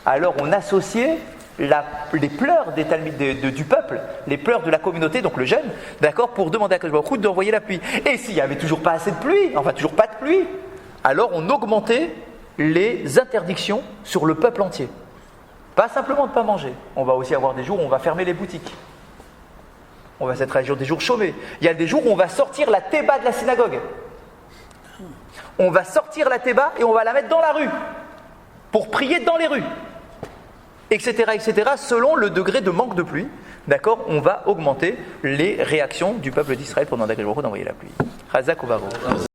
A: alors on associait les pleurs du peuple, les pleurs de la communauté, donc le jeûne, d'accord, pour demander à Akadosh Baruch Hu d'envoyer la pluie. Et s'il n'y avait toujours pas assez de pluie, enfin toujours pas de pluie, alors on augmentait les interdictions sur le peuple entier. Pas simplement de ne pas manger. On va aussi avoir des jours où on va fermer les boutiques. On va être des jours chômés. Il y a des jours où on va sortir la théba de la synagogue. On va sortir la théba et on va la mettre dans la rue pour prier dans les rues. Etc., selon le degré de manque de pluie. d'accord, on va augmenter les réactions du peuple d'Israël pour demander à d'envoyer la pluie. Chazak ou Baruch.